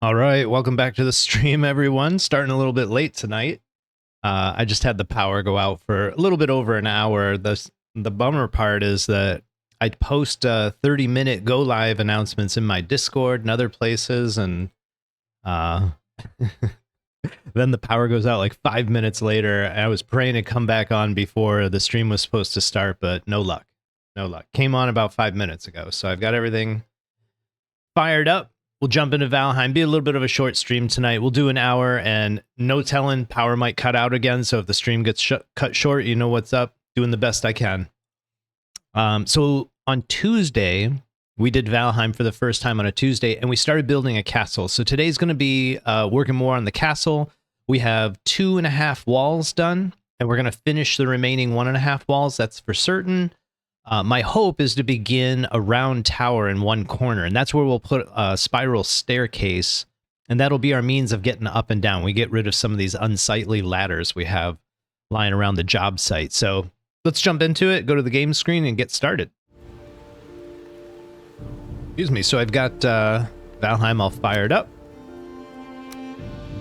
All right, welcome back to the stream, everyone. Starting a little bit late tonight. I just had the power go out for a little bit over an hour. The bummer part is that I post 30-minute go live announcements in my Discord and other places, and then the power goes out like 5 minutes later. I was praying to come back on before the stream was supposed to start, but no luck. No luck. Came on about 5 minutes ago, so I've got everything fired up. We'll jump into Valheim. Be a little bit of a short stream tonight. We'll do an hour, and no telling, power might cut out again. So if the stream gets cut short, you know what's up. Doing the best I can. So on Tuesday, we did Valheim for the first time on a Tuesday, and we started building a castle. So today's going to be working more on the castle. We have 2.5 walls done, and we're going to finish the remaining 1.5 walls. That's for certain. My hope is to begin a round tower in one corner, and that's where we'll put a spiral staircase, and that'll be our means of getting up and down. We get rid of some of these unsightly ladders we have lying around the job site. So let's jump into it, go to the game screen, and get started. Excuse me. So I've got Valheim all fired up.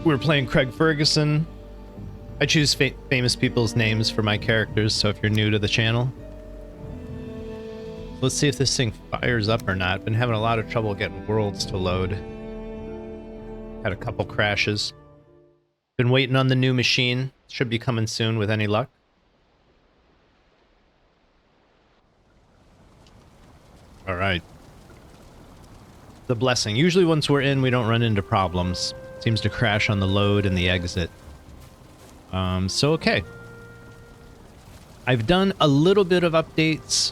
We're playing Craig Ferguson. I choose famous people's names for my characters, so if you're new to the channel. Let's see if this thing fires up or not. Been having a lot of trouble getting worlds to load. Had a couple crashes. Been waiting on the new machine. Should be coming soon with any luck. All right. The blessing. Usually once we're in, we don't run into problems. Seems to crash on the load and the exit. So okay. I've done a little bit of updates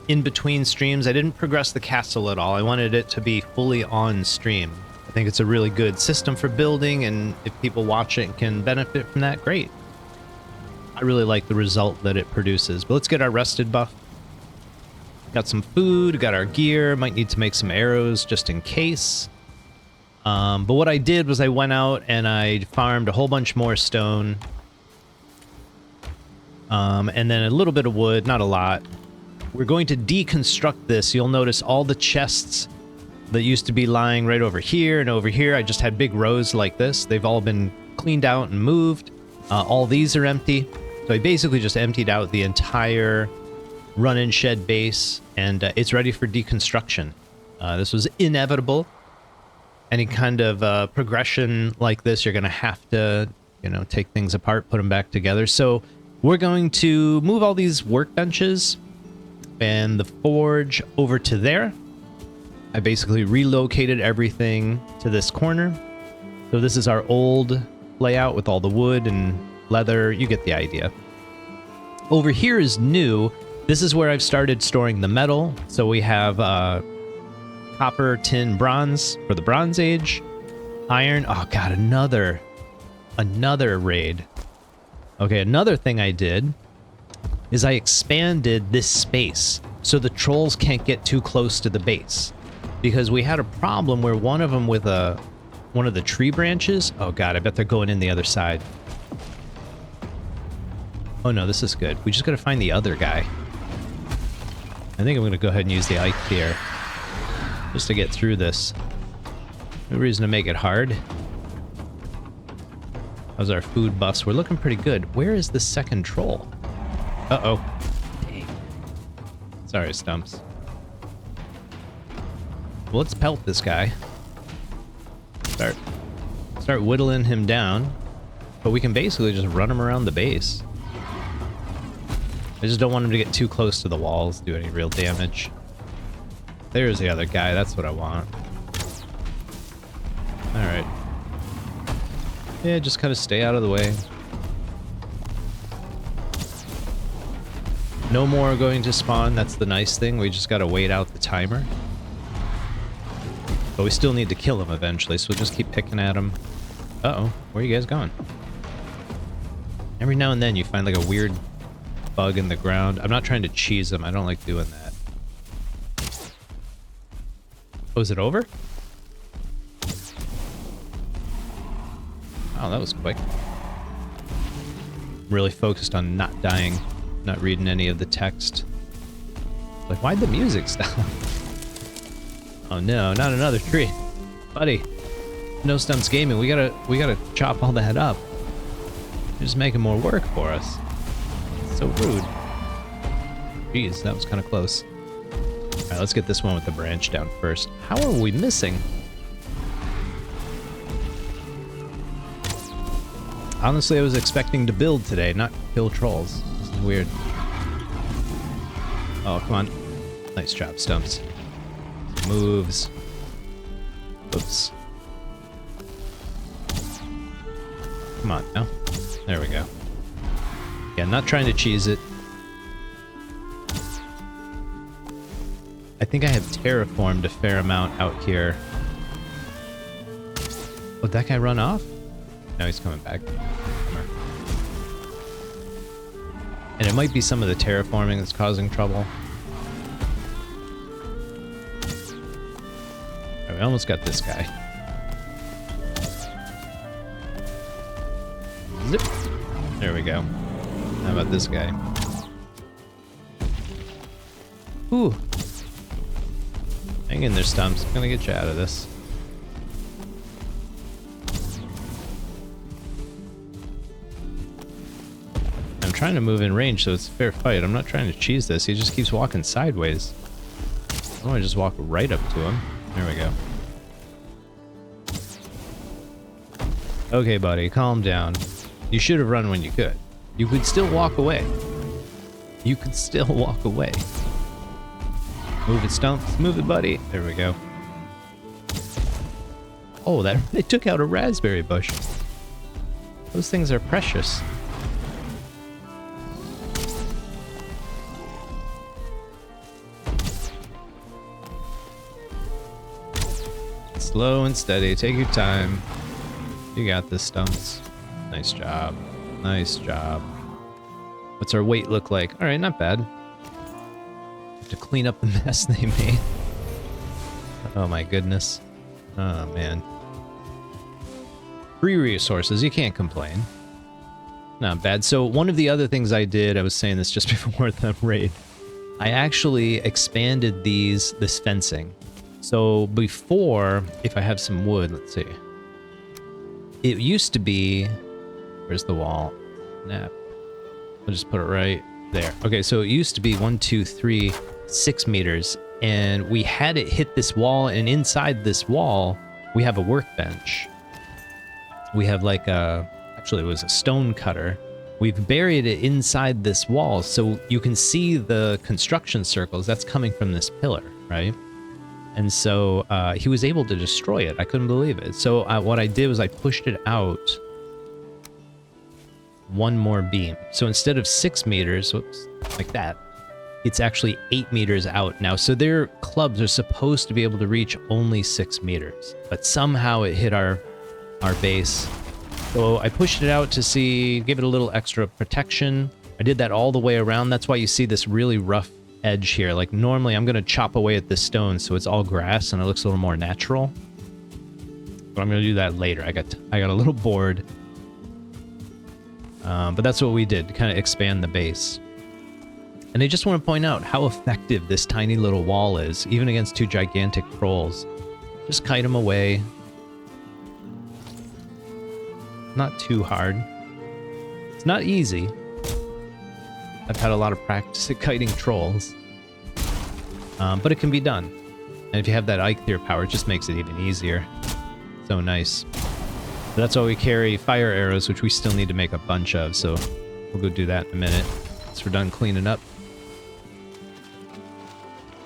in between streams. I didn't progress the castle at all. I wanted it to be fully on stream. I think it's a really good system for building, and if people watch it can benefit from that, great. I really like the result that it produces. But let's get our rested buff. Got some food, got our gear, might need to make some arrows just in case. But what I did was I went out and I farmed a whole bunch more stone. And then a little bit of wood, not a lot. We're going to deconstruct this. You'll notice all the chests that used to be lying right over here and over here. I just had big rows like this. They've all been cleaned out and moved. All these are empty. So I basically just emptied out the entire run-in shed base, and it's ready for deconstruction. This was inevitable. Any kind of progression like this, you're going to have to, take things apart, put them back together. So we're going to move all these workbenches and the forge over to there. I basically relocated everything to this corner. So this is our old layout with all the wood and leather. You get the idea. Over here is new. This is where I've started storing the metal. So we have copper, tin, bronze for the Bronze Age. Iron. Oh god, another raid. Okay, another thing I did is I expanded this space so the trolls can't get too close to the base, because we had a problem where one of them with one of the tree branches. Oh god, I bet they're going in the other side. Oh no, this is good. We just gotta find the other guy. I think I'm gonna go ahead and use the Ike here just to get through this. No reason to make it hard. How's our food buffs? We're looking pretty good. Where is the second troll? Uh-oh. Dang. Sorry, Stumps. Well, let's pelt this guy. Start whittling him down. But we can basically just run him around the base. I just don't want him to get too close to the walls, do any real damage. There's the other guy. That's what I want. Alright. Yeah, just kind of stay out of the way. No more going to spawn. That's the nice thing. We just gotta wait out the timer. But we still need to kill him eventually, so we'll just keep picking at him. Uh-oh. Where are you guys going? Every now and then you find like a weird bug in the ground. I'm not trying to cheese them. I don't like doing that. Oh, is it over? Oh, that was quick. I'm really focused on not dying. Not reading any of the text. Like, why'd the music stop? Oh no, not another tree. Buddy, No Stumps Gaming. We gotta chop all that up. You're just making more work for us. So rude. Jeez, that was kind of close. Alright, let's get this one with the branch down first. How are we missing? Honestly, I was expecting to build today, not kill trolls. This is weird. Oh, come on. Nice job, Stumps. Moves. Oops. Come on, now. There we go. Yeah, not trying to cheese it. I think I have terraformed a fair amount out here. Oh, did that guy run off? No, he's coming back. And it might be some of the terraforming that's causing trouble. Right, we almost got this guy. Zip. There we go. How about this guy? Ooh. Hang in there, Stumps. I'm gonna get you out of this. I'm trying to move in range, so it's a fair fight. I'm not trying to cheese this. He just keeps walking sideways. I want to just walk right up to him. There we go. Okay, buddy, calm down. You should have run when you could. You could still walk away. You could still walk away. Move it, Stumps. Move it, buddy. There we go. Oh, they took out a raspberry bush. Those things are precious. Slow and steady. Take your time. You got this, Stumps. Nice job. Nice job. What's our weight look like? All right, not bad. Have to clean up the mess they made. Oh my goodness. Oh man. Free resources. You can't complain. Not bad. So one of the other things I did, I was saying this just before the raid, I actually expanded this fencing. So before, if I have some wood, let's see. It used to be, where's the wall? Nap. I'll just put it right there. Okay, so it used to be 1, 2, 3, 6 meters, and we had it hit this wall, and inside this wall, we have a workbench. We have like actually it was a stone cutter. We've buried it inside this wall, so you can see the construction circles. That's coming from this pillar, right? And so he was able to destroy it. I couldn't believe it. So what I did was I pushed it out one more beam. So instead of 6 meters, whoops, like that, it's actually 8 meters out now. So their clubs are supposed to be able to reach only 6 meters, but somehow it hit our base. So I pushed it out to give it a little extra protection. I did that all the way around. That's why you see this really rough edge here. Like normally I'm gonna chop away at this stone so it's all grass and it looks a little more natural. But I'm gonna do that later. I got a little bored. But that's what we did, to kind of expand the base. And I just want to point out how effective this tiny little wall is, even against 2 gigantic trolls. Just kite them away. Not too hard. It's not easy. I've had a lot of practice at kiting trolls. But it can be done. And if you have that Eikthyr power, it just makes it even easier. So nice. So that's why we carry fire arrows, which we still need to make a bunch of, so we'll go do that in a minute once we're done cleaning up.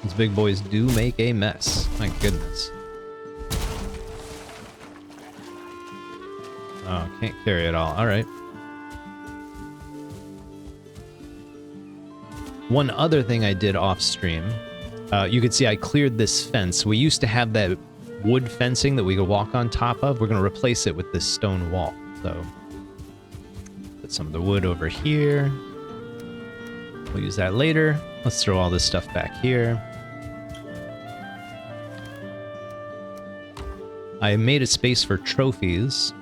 These big boys do make a mess. My goodness. Oh, can't carry it all. Alright. One other thing I did off stream, you can see I cleared this fence. We used to have that wood fencing that we could walk on top of. We're going to replace it with this stone wall. So put some of the wood over here. We'll use that later. Let's throw all this stuff back here. I made a space for trophies.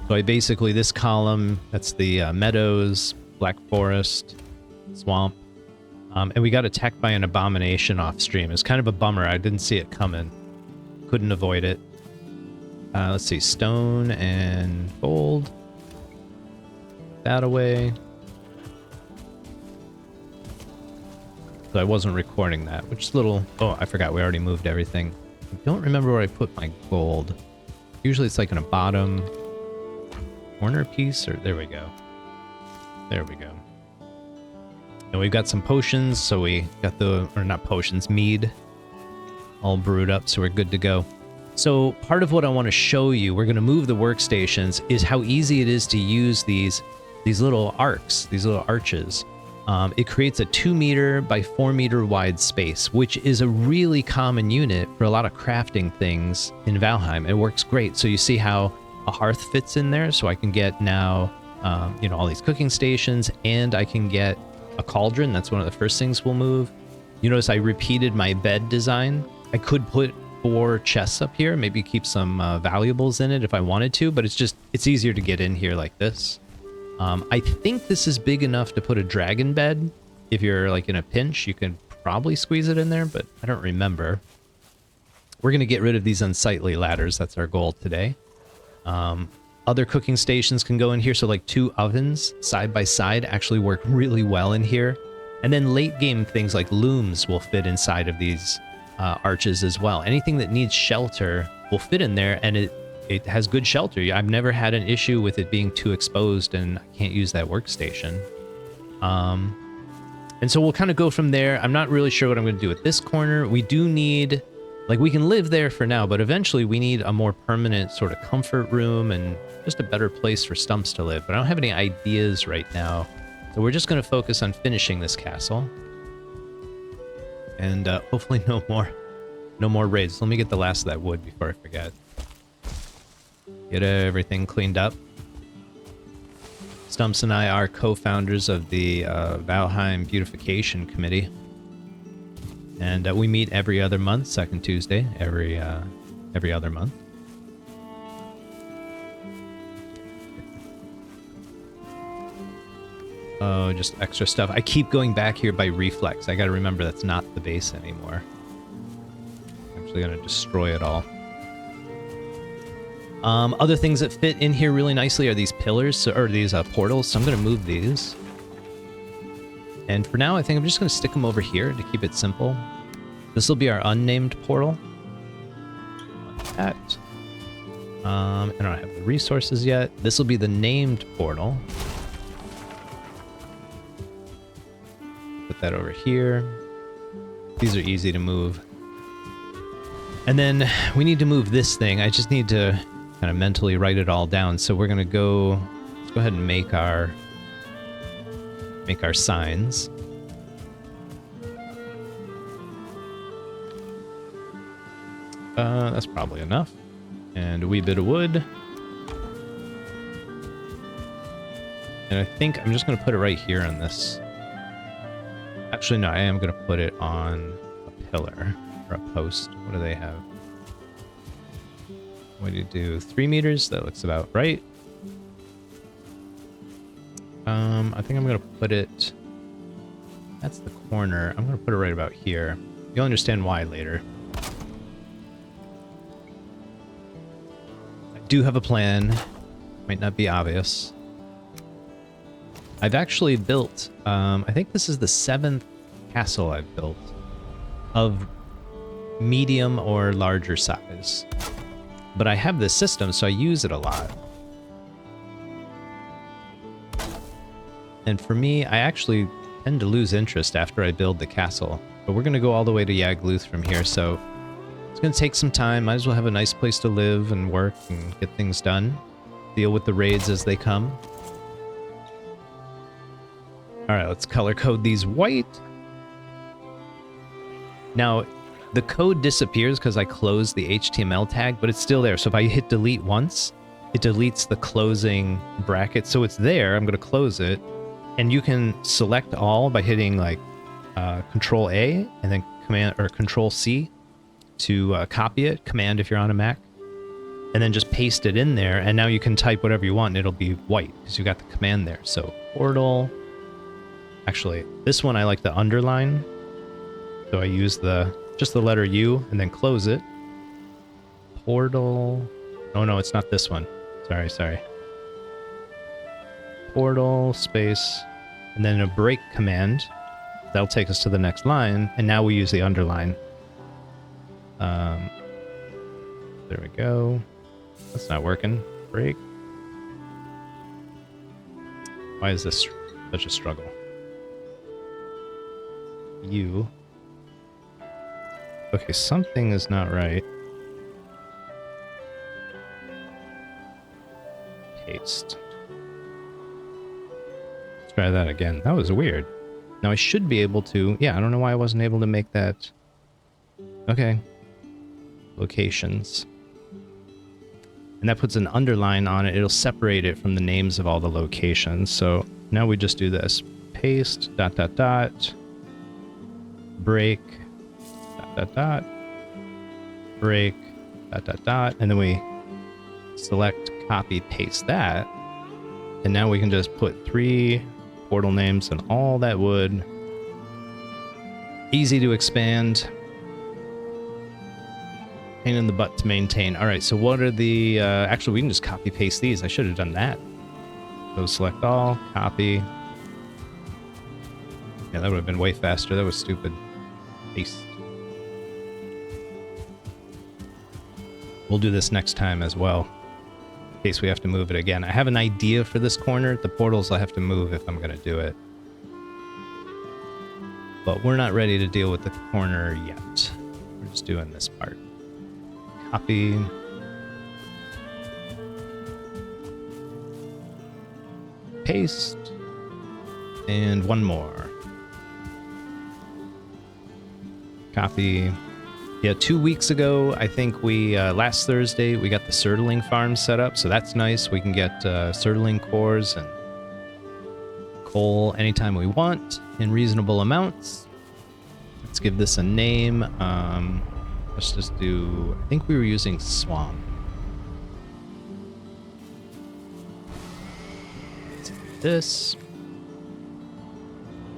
So I basically, this column, that's the meadows, black forest, swamp. And we got attacked by an abomination off stream. It's kind of a bummer. I didn't see it coming. Couldn't avoid it. Let's see, stone and gold. That away. So I wasn't recording that, which is a little... Oh, I forgot, we already moved everything. I don't remember where I put my gold. Usually it's like in a bottom corner piece, or there we go. There we go. And we've got some potions, so we got the... Or not potions, mead. All brewed up, so we're good to go. So part of what I want to show you, we're going to move the workstations, is how easy it is to use these little arcs, these little arches. It creates a 2 meter by 4 meter wide space, which is a really common unit for a lot of crafting things in Valheim. It works great. So you see how a hearth fits in there. So I can get now, you know, all these cooking stations, and I can get a cauldron. That's one of the first things we'll move. You notice I repeated my bed design. I could put 4 chests up here, maybe keep some valuables in it if I wanted to, but it's easier to get in here like this. I think this is big enough to put a dragon bed. If you're like in a pinch, you can probably squeeze it in there, but I don't remember. We're going to get rid of these unsightly ladders. That's our goal today. Other cooking stations can go in here. So like 2 ovens side by side actually work really well in here. And then late game things like looms will fit inside of these arches as well. Anything that needs shelter will fit in there, and it has good shelter. I've never had an issue with it being too exposed and I can't use that workstation. And so we'll kind of go from there. I'm not really sure what I'm going to do at this corner. We do need, like, we can live there for now, but eventually we need a more permanent sort of comfort room and just a better place for Stumps to live. But I don't have any ideas right now. So we're just going to focus on finishing this castle. And hopefully no more raids. Let me get the last of that wood before I forget. Get everything cleaned up. Stumps and I are co-founders of the Valheim Beautification Committee. And we meet every other month, second Tuesday, every other month. Oh, just extra stuff. I keep going back here by reflex. I gotta remember that's not the base anymore. I'm actually gonna destroy it all. Other things that fit in here really nicely are these pillars, or these portals, so I'm going to move these. And for now, I think I'm just going to stick them over here to keep it simple. This will be our unnamed portal. Like that. I don't have the resources yet. This will be the named portal. Put that over here. These are easy to move. And then we need to move this thing. I just need to kind of mentally write it all down. So we're gonna go. Let's go ahead and make our signs. That's probably enough. And a wee bit of wood. And I think I'm just gonna put it right here on this. Actually, no, I am gonna put it on a pillar or a post. What do they have? What do you do? 3 meters? That looks about right. I think I'm going to put it... That's the corner. I'm going to put it right about here. You'll understand why later. I do have a plan. Might not be obvious. I've actually built... I think this is the 7th castle I've built. Of medium or larger size. But I have this system, so I use it a lot. And for me, I actually tend to lose interest after I build the castle. But we're going to go all the way to Yagluth from here, so it's going to take some time. Might as well have a nice place to live and work and get things done. Deal with the raids as they come. Alright, let's color code these white. Now, the code disappears because I closed the HTML tag, but it's still there. So if I hit delete once, it deletes the closing bracket. So it's there. I'm going to close it. And you can select all by hitting like Control A and then Command or Control C to copy it. Command if you're on a Mac. And then just paste it in there. And now you can type whatever you want and it'll be white because you got the command there. So portal. Actually, this one I like to underline. So I use just the letter U and then close it. Portal. Oh no, it's not this one. Sorry, sorry. Portal, space, and then a break command. That'll take us to the next line, and now we use the underline. There we go. That's not working. Break. Why is this such a struggle? You. Okay, something is not right. Paste. Let's try that again. That was weird. Now I should be able to... Yeah, I don't know why I wasn't able to make that... Okay. Locations. And that puts an underline on it. It'll separate it from the names of all the locations. So now we just do this. Paste, ... break, ... break, ... and then we select, copy, paste that. And now we can just put 3 portal names and all that wood. Easy to expand. Pain in the butt to maintain. All right, so what are the... actually, we can just copy paste these. I should have done that. So select all, copy. Yeah, that would have been way faster. That was stupid. Paste. We'll do this next time as well, in case we have to move it again. I have an idea for this corner. The portals I have to move if I'm going to do it. But we're not ready to deal with the corner yet. We're just doing this part. Copy. Paste. And one more. Copy. Yeah, 2 weeks ago, I think we, last Thursday, we got the Surtling farm set up, so that's nice. We can get Surtling cores and coal anytime we want in reasonable amounts. Let's give this a name. Let's just do... I think we were using swamp. Let's do this.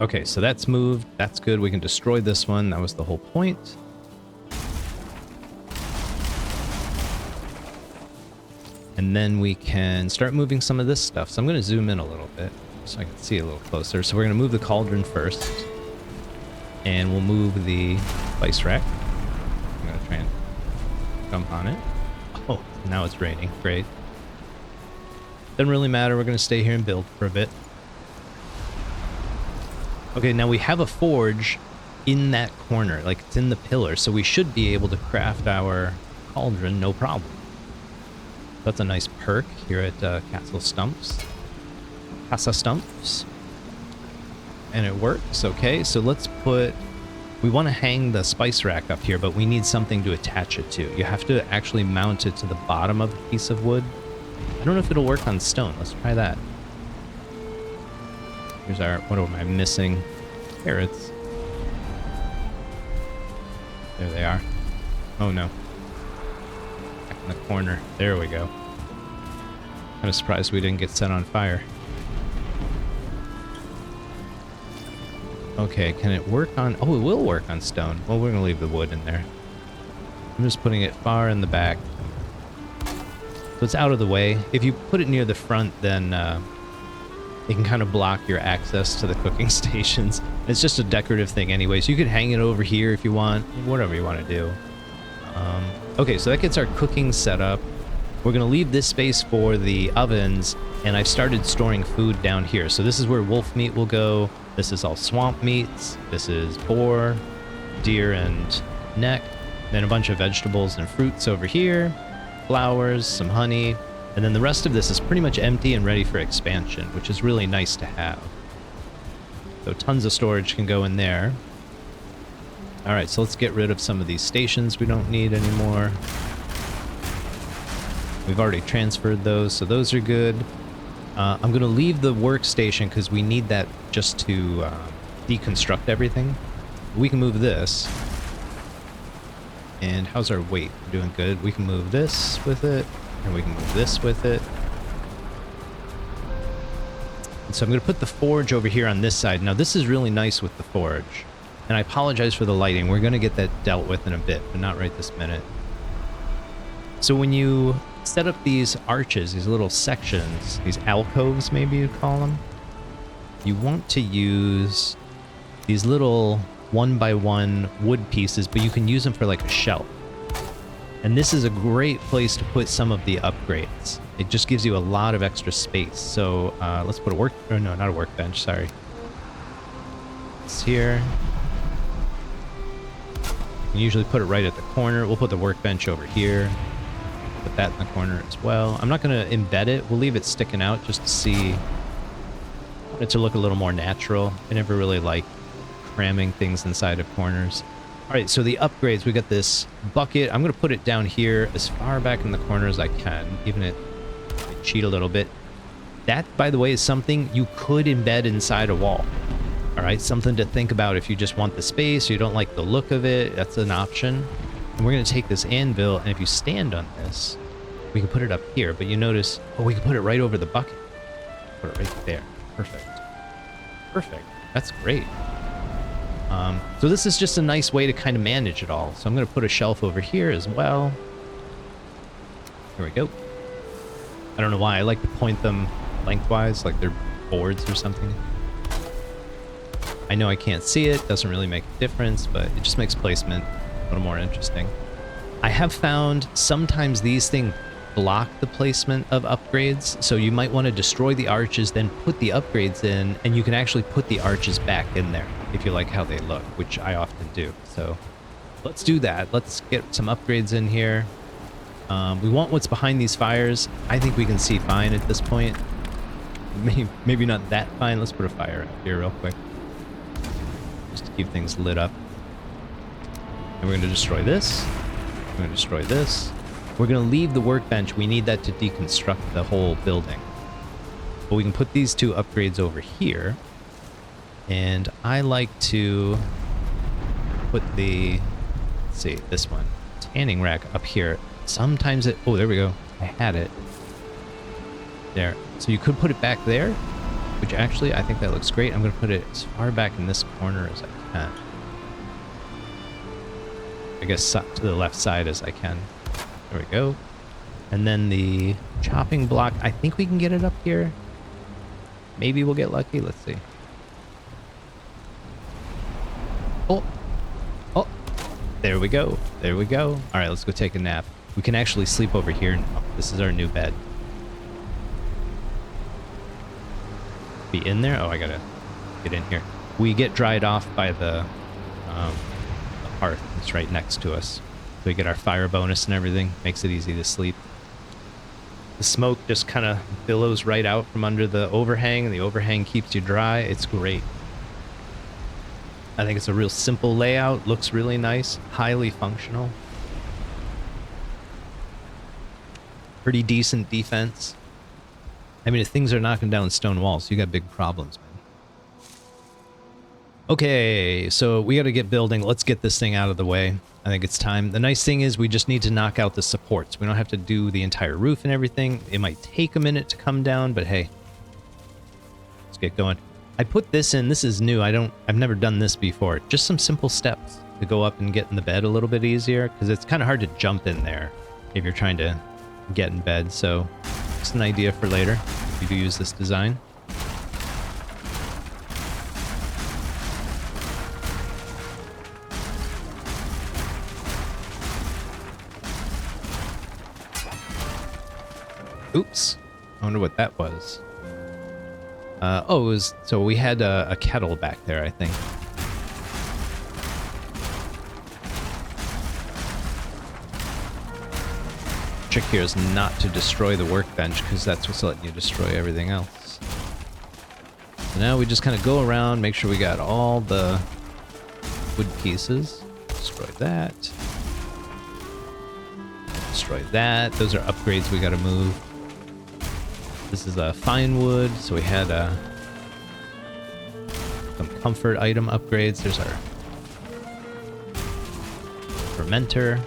Okay, so that's moved. That's good. We can destroy this one. That was the whole point. And then we can start moving some of this stuff. So I'm going to zoom in a little bit so I can see a little closer. So we're going to move the cauldron first. And we'll move the spice rack. I'm going to try and jump on it. Oh, now it's raining. Great. Doesn't really matter. We're going to stay here and build for a bit. Okay, now we have a forge in that corner. Like, it's in the pillar. So we should be able to craft our cauldron, no problem. That's a nice perk here at Castle Stumps. Casa Stumps. And it works, okay. So let's put... We want to hang the spice rack up here, but we need something to attach it to. You have to actually mount it to the bottom of the piece of wood. I don't know if it'll work on stone. Let's try that. Here's our... What am I missing? Carrots. There they are. Oh no. In the corner. There we go. Kind of surprised we didn't get set on fire. Okay, can it work on... Oh, it will work on stone. Well, we're going to leave the wood in there. I'm just putting it far in the back. So it's out of the way. If you put it near the front, then it can kind of block your access to the cooking stations. It's just a decorative thing anyway, so you could hang it over here if you want. Whatever you want to do. Okay, so that gets our cooking set up. We're going to leave this space for the ovens, and I've started storing food down here. So this is where wolf meat will go. This is all swamp meats. This is boar, deer, and neck. Then a bunch of vegetables and fruits over here. Flowers, some honey. And then the rest of this is pretty much empty and ready for expansion, which is really nice to have. So tons of storage can go in there. Alright, so let's get rid of some of these stations we don't need anymore. We've already transferred those, so those are good. I'm going to leave the workstation because we need that just to deconstruct everything. We can move this. And how's our weight? We're doing good. We can move this with it, and we can move this with it. And so I'm going to put the forge over here on this side. Now this is really nice with the forge. And I apologize for the lighting. We're going to get that dealt with in a bit, but not right this minute. So when you set up these arches, these little sections, these alcoves, maybe you'd call them, you want to use these little 1x1 wood pieces, but you can use them for like a shelf. And this is a great place to put some of the upgrades. It just gives you a lot of extra space. So let's put no, not a workbench, sorry. It's here. You usually put it right at the corner. We'll put the workbench over here. Put that in the corner as well. I'm not going to embed it. We'll leave it sticking out just to see it to look a little more natural. I never really like cramming things inside of corners. All right, so the upgrades, we got this bucket. I'm going to put it down here as far back in the corner as I can, even it cheat a little bit. That, by the way, is something you could embed inside a wall. All right, something to think about if you just want the space, or you don't like the look of it, that's an option. And we're going to take this anvil, and if you stand on this, we can put it up here, but you notice, oh, we can put it right over the bucket. Put it right there. Perfect. Perfect. That's great. So this is just a nice way to kind of manage it all. So I'm going to put a shelf over here as well. Here we go. I don't know why. I like to point them lengthwise, like they're boards or something. I know I can't see it. Doesn't really make a difference, but it just makes placement a little more interesting. I have found sometimes these things block the placement of upgrades, so you might want to destroy the arches, then put the upgrades in, and you can actually put the arches back in there if you like how they look, which I often do. So let's do that. Let's get some upgrades in here. We want what's behind these fires. I think we can see fine at this point. Maybe not that fine. Let's put a fire up here real quick, just to keep things lit up. And we're going to destroy this. We're going to destroy this. We're going to leave the workbench. We need that to deconstruct the whole building. But we can put these two upgrades over here. And I like to put the, let's see, this one, tanning rack up here. Sometimes it, oh, there we go. I had it. There. So you could put it back there, which actually, I think that looks great. I'm going to put it as far back in this corner as I can. I guess to the left side as I can. There we go. And then the chopping block, I think we can get it up here. Maybe we'll get lucky. Let's see. Oh. Oh. There we go. There we go. All right, let's go take a nap. We can actually sleep over here now. This is our new bed. Be in there? Oh, I gotta get in here. We get dried off by the hearth. It's right next to us. So we get our fire bonus and everything. Makes it easy to sleep. The smoke just kind of billows right out from under the overhang, and the overhang keeps you dry. It's great. I think it's a real simple layout. Looks really nice. Highly functional. Pretty decent defense. I mean, if things are knocking down stone walls, you got big problems, man. Okay, so we got to get building. Let's get this thing out of the way. I think it's time. The nice thing is we just need to knock out the supports. We don't have to do the entire roof and everything. It might take a minute to come down, but hey, let's get going. I put this in. This is new. I've never done this before. Just some simple steps to go up and get in the bed a little bit easier, because it's kind of hard to jump in there if you're trying to get in bed. So it's an idea for later if you do use this design. Oops. I wonder what that was. Oh, it was, so we had a kettle back there, I think. Trick here is not to destroy the workbench, because that's what's letting you destroy everything else. So now we just kind of go around, make sure we got all the wood pieces. Destroy that. Destroy that. Those are upgrades we got to move. This is a fine wood, so we had some comfort item upgrades. There's our fermenter.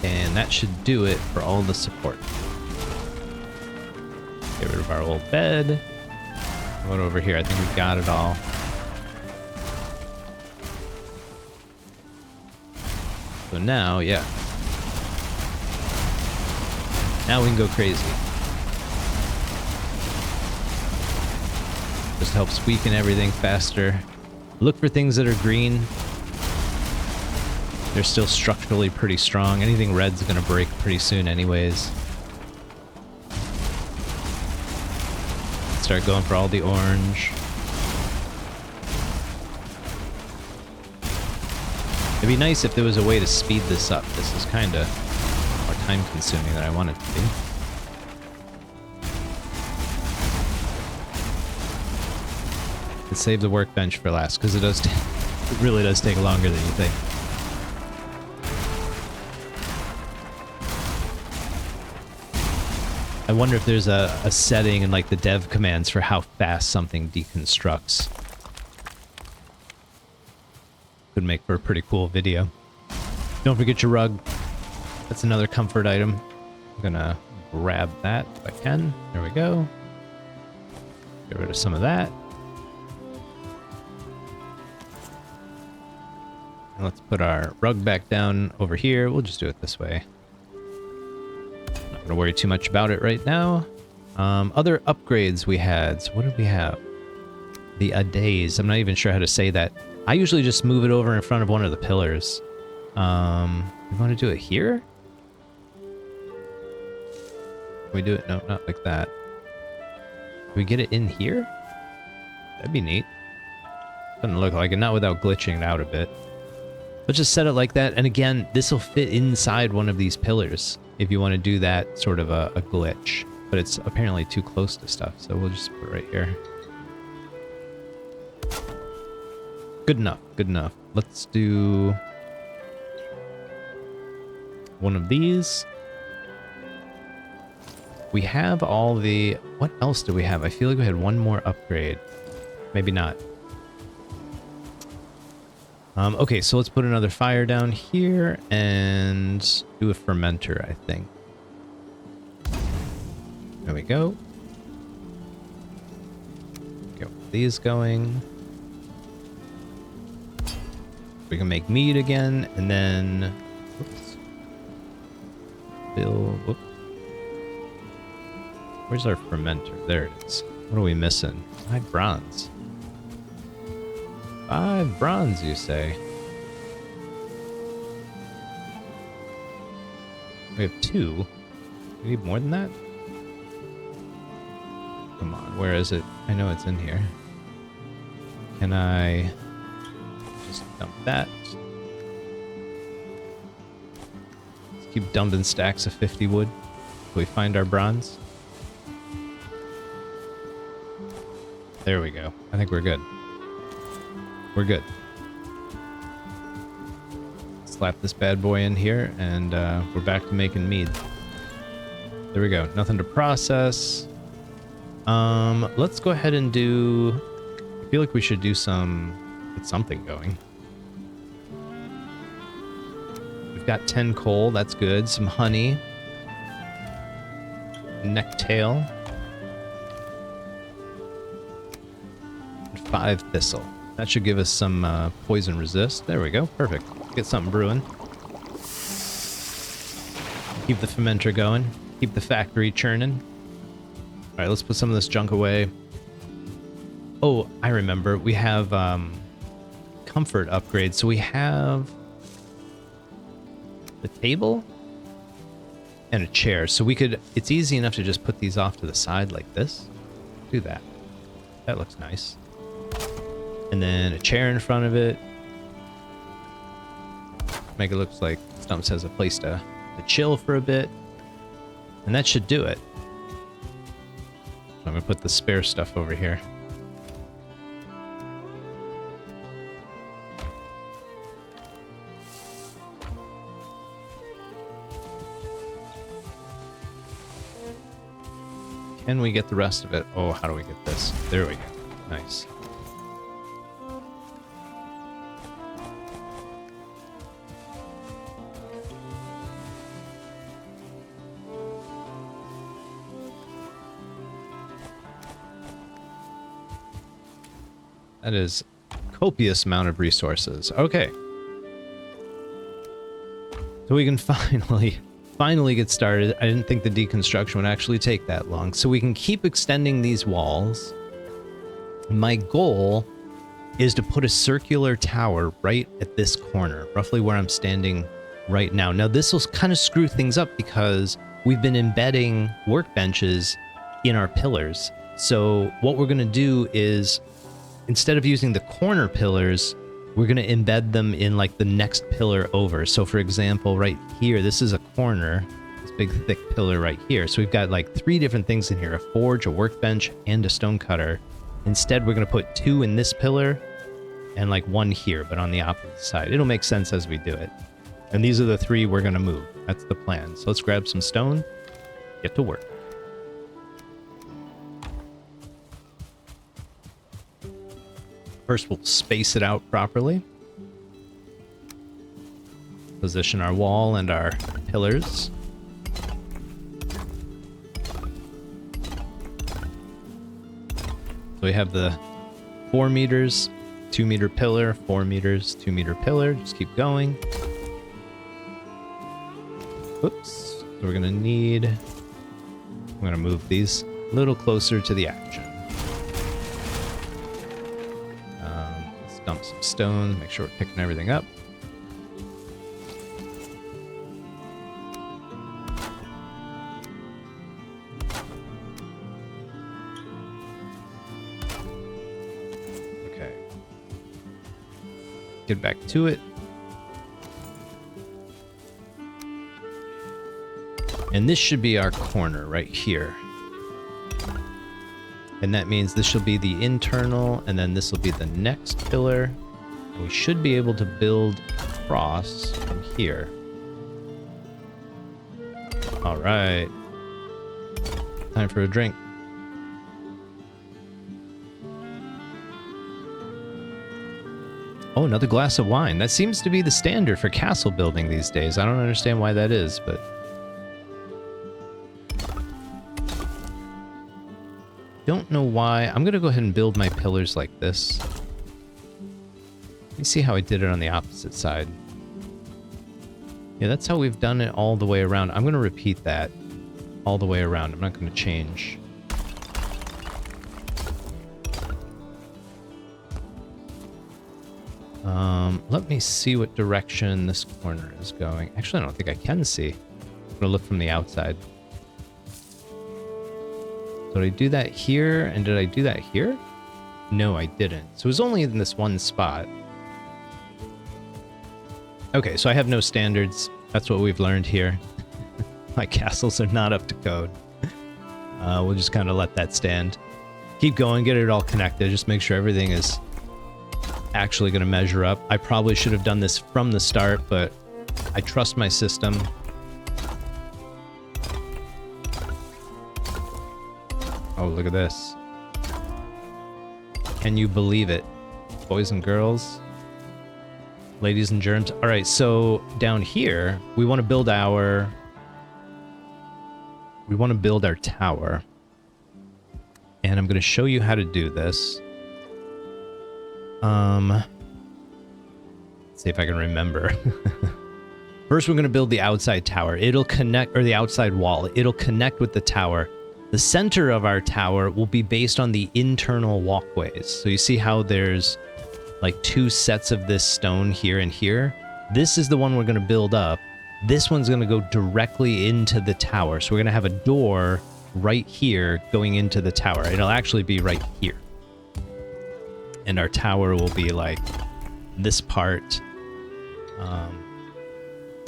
And that should do it for all the support. Get rid of our old bed. Going over here, I think we got it all. So now, yeah. Now we can go crazy. Just helps weaken everything faster. Look for things that are green. They're still structurally pretty strong. Anything red's gonna break pretty soon anyways. Start going for all the orange. It'd be nice if there was a way to speed this up. This is kind of more time consuming than I want it to be. Let's save the workbench for last, because it really does take longer than you think. I wonder if there's a setting in like the dev commands for how fast something deconstructs. Could make for a pretty cool video. Don't forget your rug. That's another comfort item. I'm gonna grab that if I can. There we go. Get rid of some of that. And let's put our rug back down over here. We'll just do it this way. Not gonna worry too much about it right now. Other upgrades we had. So what did we have? The Adaze. I'm not even sure how to say that. I usually just move it over in front of one of the pillars. We want to do it here? Can we do it? No, not like that. Can we get it in here? That'd be neat. Doesn't look like it, not without glitching it out a bit. Let's just set it like that, and again, this will fit inside one of these pillars if you want to do that sort of a glitch. But it's apparently too close to stuff, so we'll just put it right here. Good enough, good enough. Let's do one of these. We have all the... What else do we have? I feel like we had one more upgrade. Maybe not. Okay, so let's put another fire down here and do a fermenter, I think. There we go. Get these going. We can make mead again, and then... Whoops. Whoop. Where's our fermenter? There it is. What are we missing? 5 bronze. 5 bronze, you say? We have 2. We need more than that? Come on, where is it? I know it's in here. Can I just dump that? Let's keep dumping stacks of 50 wood till we find our bronze. There we go. I think we're good. We're good. Slap this bad boy in here, and we're back to making mead. There we go. Nothing to process. Let's go ahead and do... I feel like we should do get something going. We've got 10 coal. That's good. Some honey. Necktail. And 5 thistle. That should give us some poison resist. There we go. Perfect. Get something brewing. Keep the fermenter going. Keep the factory churning. Alright, let's put some of this junk away. Oh, I remember. We have comfort upgrades. So we have the table and a chair. So we could... It's easy enough to just put these off to the side like this. Do that. That looks nice. And then a chair in front of it. Make it look like Stumps has a place to chill for a bit. And that should do it. I'm gonna put the spare stuff over here. Can we get the rest of it? Oh, how do we get this? There we go. Nice. That is a copious amount of resources. Okay. So we can finally finally get started. I didn't think the deconstruction would actually take that long. So we can keep extending these walls. My goal is to put a circular tower right at this corner, roughly where I'm standing right now. Now, this will kind of screw things up because we've been embedding workbenches in our pillars. So what we're going to do is, instead of using the corner pillars, we're going to embed them in like the next pillar over. So for example, right here, this is a corner, this big thick pillar right here. So we've got like 3 different things in here, a forge, a workbench, and a stonecutter. Instead, we're going to put 2 in this pillar and like 1 here, but on the opposite side. It'll make sense as we do it. And these are the 3 we're going to move. That's the plan. So let's grab some stone, get to work. First, we'll space it out properly. Position our wall and our pillars. So we have the 4 meters, 2 meter pillar, 4 meters, 2 meter pillar. Just keep going. Oops. So we're going to need... I'm going to move these a little closer to the action. Dump some stone, make sure we're picking everything up. Okay. Get back to it. And this should be our corner right here. And that means this will be the internal, and then this will be the next pillar. And we should be able to build across from here. All right. Time for a drink. Oh, another glass of wine. That seems to be the standard for castle building these days. I don't understand why that is, but... don't know why. I'm going to go ahead and build my pillars like this. Let me see how I did it on the opposite side. Yeah, that's how we've done it all the way around. I'm going to repeat that all the way around. I'm not going to change. Let me see what direction this corner is going. Actually, I don't think I can see. I'm going to look from the outside. So did I do that here, and did I do that here? No, I didn't. So it was only in this one spot. Okay, so I have no standards. That's what we've learned here. My castles are not up to code. We'll just kind of let that stand. Keep going, get it all connected. Just make sure everything is actually going to measure up. I probably should have done this from the start, but I trust my system. Oh, look at this. Can you believe it? Boys and girls, ladies and germs. All right, so down here, we want to build our tower. And I'm going to show you how to do this. Let's see if I can remember. First, we're going to build the outside tower. It'll connect, or the outside wall. It'll connect with the tower. The center of our tower will be based on the internal walkways. So you see how there's like 2 sets of this stone here and here? This is the one we're going to build up. This one's going to go directly into the tower. So we're going to have a door right here going into the tower. It'll actually be right here. And our tower will be like this part.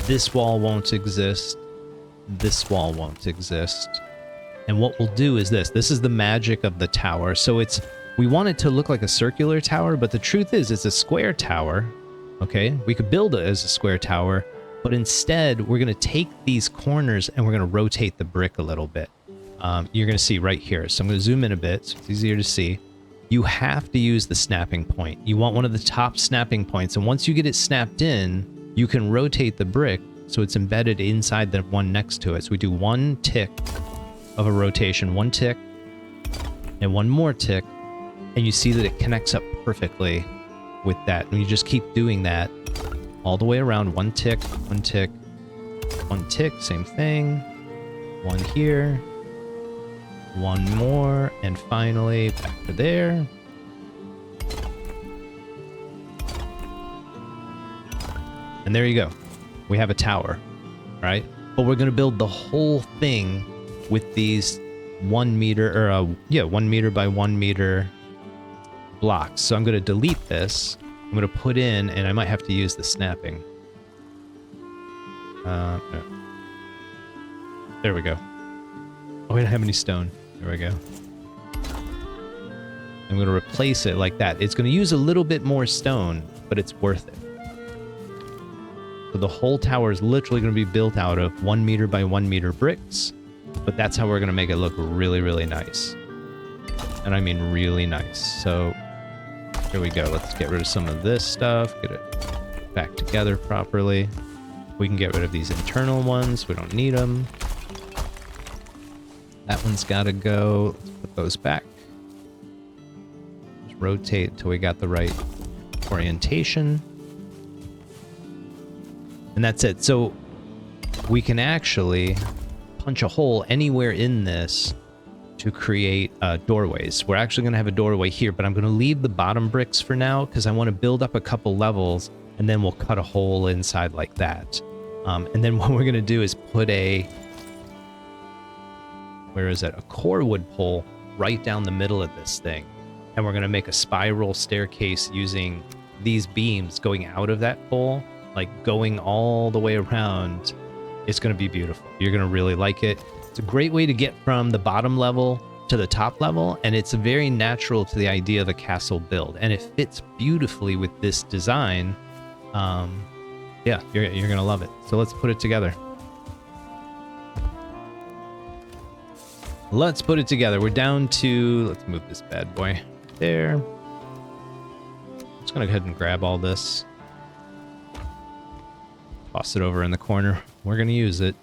This wall won't exist. This wall won't exist. And what we'll do is this. This is the magic of the tower. So we want it to look like a circular tower, but the truth is it's a square tower. Okay, we could build it as a square tower, but instead we're going to take these corners and we're going to rotate the brick a little bit. You're going to see right here. So I'm going to zoom in a bit so it's easier to see. You have to use the snapping point. You want one of the top snapping points, and once you get it snapped in, you can rotate the brick so it's embedded inside the one next to it. So we do 1 tick of a rotation, 1 tick, and 1 more tick, and you see that it connects up perfectly with that. And you just keep doing that all the way around, 1 tick, 1 tick, 1 tick, same thing. 1 here. 1 more, and finally back to there. And there you go. We have a tower, right? But we're going to build the whole thing with these 1 meter, or 1 meter by 1 meter blocks. So I'm going to delete this. I'm going to put in, and I might have to use the snapping. No. There we go. Oh, we don't have any stone. There we go. I'm going to replace it like that. It's going to use a little bit more stone, but it's worth it. So the whole tower is literally going to be built out of 1 meter by 1 meter bricks, but that's how we're going to make it look really, really nice. And I mean really nice. So here we go. Let's get rid of some of this stuff, get it back together properly. We can get rid of these internal ones. We don't need them. That one's got to go. Let's put those back. Just rotate until we got the right orientation. And that's it. So we can actually punch a hole anywhere in this to create doorways. We're actually going to have a doorway here, but I'm going to leave the bottom bricks for now because I want to build up a couple levels, and then we'll cut a hole inside like that. And then what we're going to do is put a, where is it? A corewood pole right down the middle of this thing. And we're going to make a spiral staircase using these beams going out of that pole, like going all the way around. It's going to be beautiful. You're going to really like it. It's a great way to get from the bottom level to the top level, and it's very natural to the idea of a castle build, and it fits beautifully with this design. Yeah, you're going to love it. So let's put it together. Let's put it together. We're down to, let's move this bad boy there. I'm just going to go ahead and grab all this. Toss it over in the corner. We're going to use it.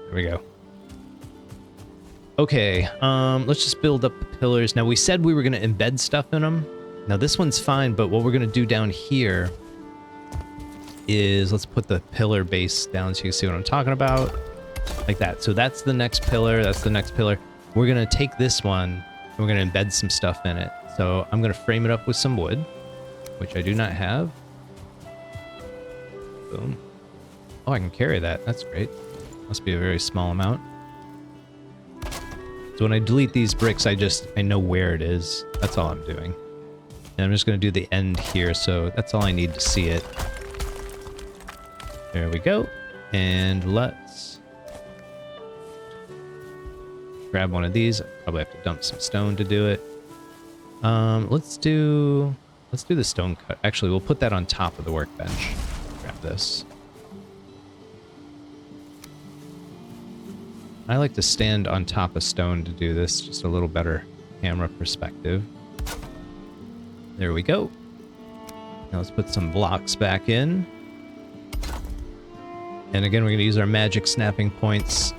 There we go. Okay, let's just build up the pillars. Now, we said we were going to embed stuff in them. Now, this one's fine, but what we're going to do down here is let's put the pillar base down so you can see what I'm talking about. Like that. So that's the next pillar. That's the next pillar. We're going to take this one and we're going to embed some stuff in it. So I'm going to frame it up with some wood, which I do not have. Boom. Oh, I can carry that. That's great. Must be a very small amount. So when I delete these bricks, I know where it is. That's all I'm doing. And I'm just going to do the end here, so that's all I need to see it. There we go. And let's grab one of these. I probably have to dump some stone to do it. Let's do the stone cut. Actually, we'll put that on top of the workbench. Grab this. I like to stand on top of stone to do this, just a little better camera perspective. There we go. Now let's put some blocks back in. And again, we're going to use our magic snapping points,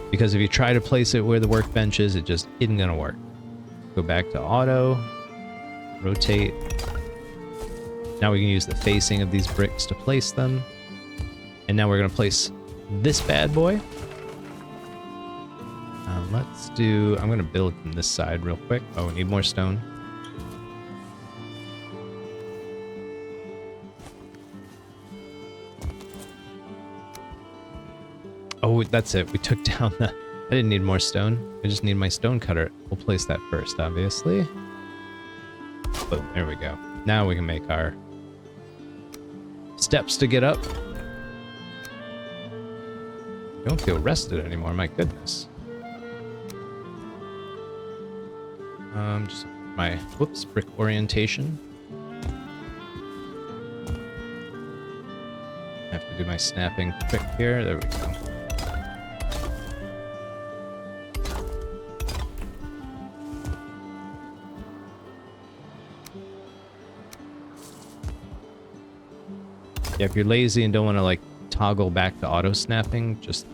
because if you try to place it where the workbench is, it just isn't going to work. Go back to auto, rotate. Now we can use the facing of these bricks to place them. And now we're going to place this bad boy. I'm going to build from this side real quick. Oh, we need more stone. Oh, that's it. We took down the... I didn't need more stone. I just need my stone cutter. We'll place that first, obviously. Boom, there we go. Now we can make our steps to get up. I don't feel rested anymore, my goodness. Just my, whoops, brick orientation. I have to do my snapping quick here. There we go. Yeah, if you're lazy and don't want to like toggle back to auto snapping, just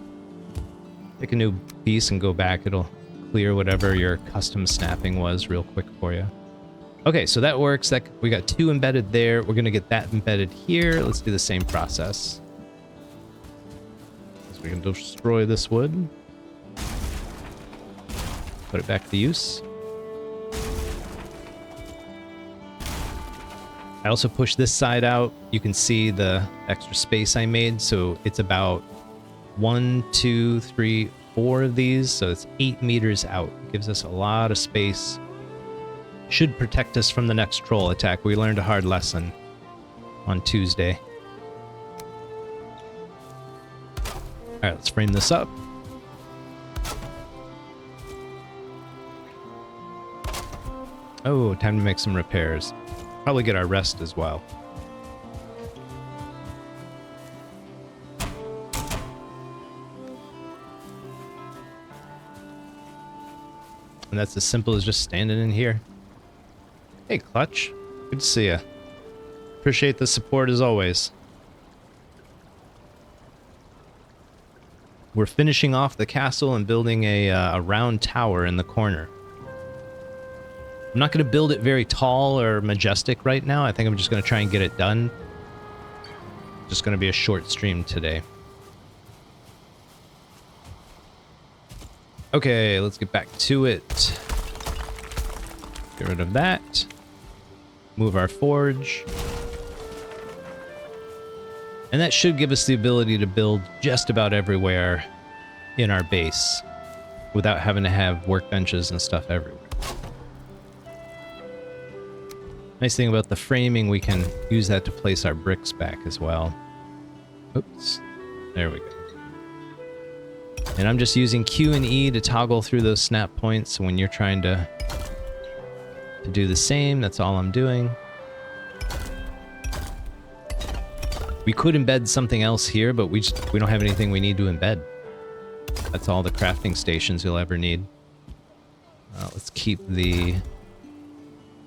pick a new piece and go back. It'll clear whatever your custom snapping was real quick for you. Okay, so that works. That we got 2 embedded there. We're gonna get that embedded here. Let's do the same process. So we can destroy this wood. Put it back to use. I also pushed this side out. You can see the extra space I made. So it's about 1, 2, 3, 4 of these. So it's 8 meters out. Gives us a lot of space. Should protect us from the next troll attack. We learned a hard lesson on Tuesday. Alright, let's frame this up. Oh, time to make some repairs. Probably get our rest as well. And that's as simple as just standing in here. Hey, Clutch. Good to see ya. Appreciate the support as always. We're finishing off the castle and building a round tower in the corner. I'm not going to build it very tall or majestic right now. I think I'm just going to try and get it done. Just going to be a short stream today. Okay, let's get back to it. Get rid of that. Move our forge. And that should give us the ability to build just about everywhere in our base without having to have workbenches and stuff everywhere. Nice thing about the framing, we can use that to place our bricks back as well. Oops. There we go. And I'm just using Q and E to toggle through those snap points. So when you're trying to do the same, that's all I'm doing. We could embed something else here, but we don't have anything we need to embed. That's all the crafting stations you'll ever need. Let's keep the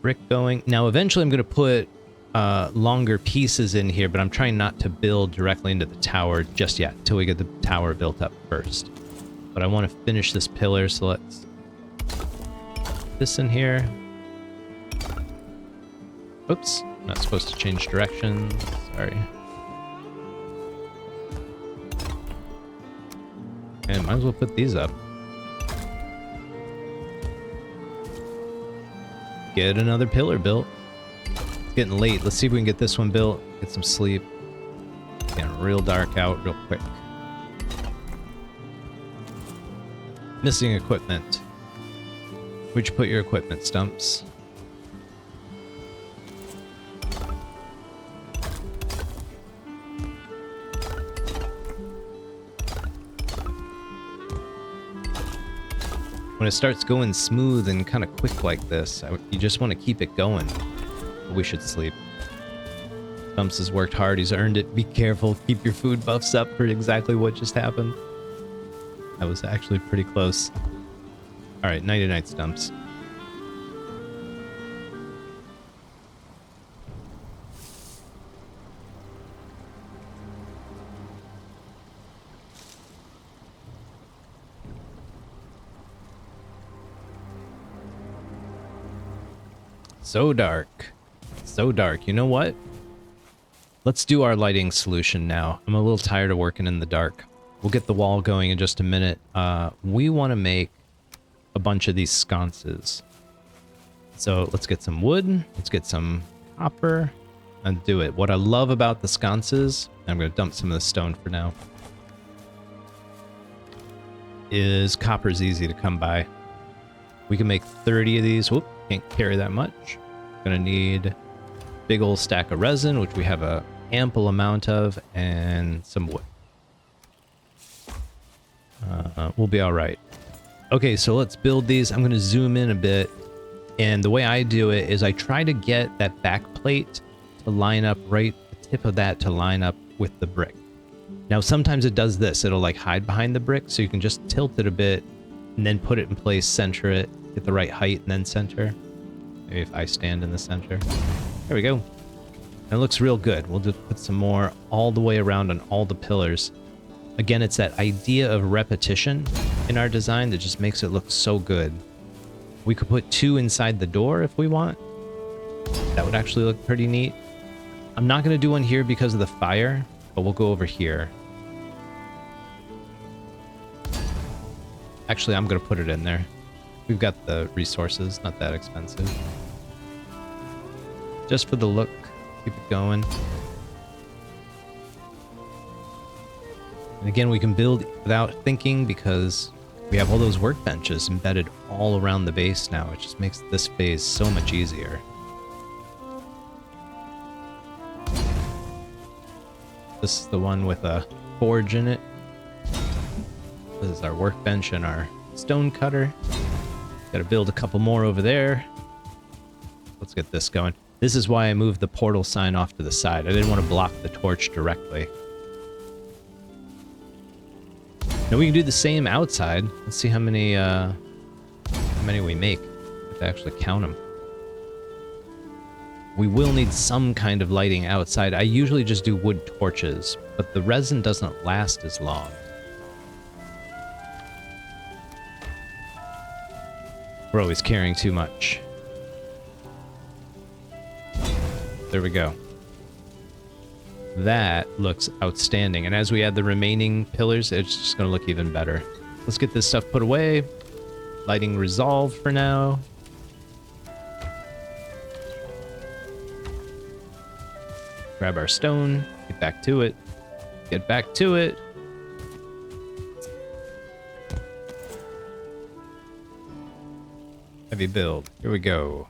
brick going. Now, eventually I'm going to put longer pieces in here, but I'm trying not to build directly into the tower just yet, until we get the tower built up first. But I want to finish this pillar, so let's put this in here. Oops, not supposed to change directions. Sorry. And might as well put these up. Get another pillar built. It's getting late. Let's see if we can get this one built. Get some sleep. It's getting real dark out real quick. Missing equipment. Where'd you put your equipment, Stumps? When it starts going smooth and kind of quick like this, you just want to keep it going. But we should sleep. Stumps has worked hard. He's earned it. Be careful. Keep your food buffs up for exactly what just happened. That was actually pretty close. All right, nighty-night, Stumps. So dark. So dark. You know what? Let's do our lighting solution now. I'm a little tired of working in the dark. We'll get the wall going in just a minute. We want to make a bunch of these sconces. So let's get some wood. Let's get some copper and do it. What I love about the sconces, I'm going to dump some of the stone for now, is copper's easy to come by. We can make 30 of these. Whoop, can't carry that much. Gonna need a big old stack of resin, which we have a ample amount of, and some wood. We'll be all right. Okay, so let's build these. I'm gonna zoom in a bit, and the way I do it is I try to get that back plate to line up right, the tip of that to line up with the brick. Now, sometimes it does this. It'll like hide behind the brick, so you can just tilt it a bit and then put it in place, center it, get the right height, and then center. Maybe if I stand in the center. There we go. And it looks real good. We'll just put some more all the way around on all the pillars. Again, it's that idea of repetition in our design that just makes it look so good. We could put 2 inside the door if we want. That would actually look pretty neat. I'm not going to do one here because of the fire, but we'll go over here. Actually, I'm going to put it in there. We've got the resources, not that expensive. Just for the look, keep it going. And again, we can build without thinking because we have all those workbenches embedded all around the base now. It just makes this phase so much easier. This is the one with a forge in it. This is our workbench and our stone cutter. Got to build a couple more over there. Let's get this going. This is why I moved the portal sign off to the side. I didn't want to block the torch directly. Now we can do the same outside. Let's see how many we make. If I actually count them. We will need some kind of lighting outside. I usually just do wood torches, but the resin doesn't last as long. We're always carrying too much. There we go. That looks outstanding. And as we add the remaining pillars, it's just going to look even better. Let's get this stuff put away. Lighting resolved for now. Grab our stone. Get back to it. Get back to it. Heavy build. Here we go.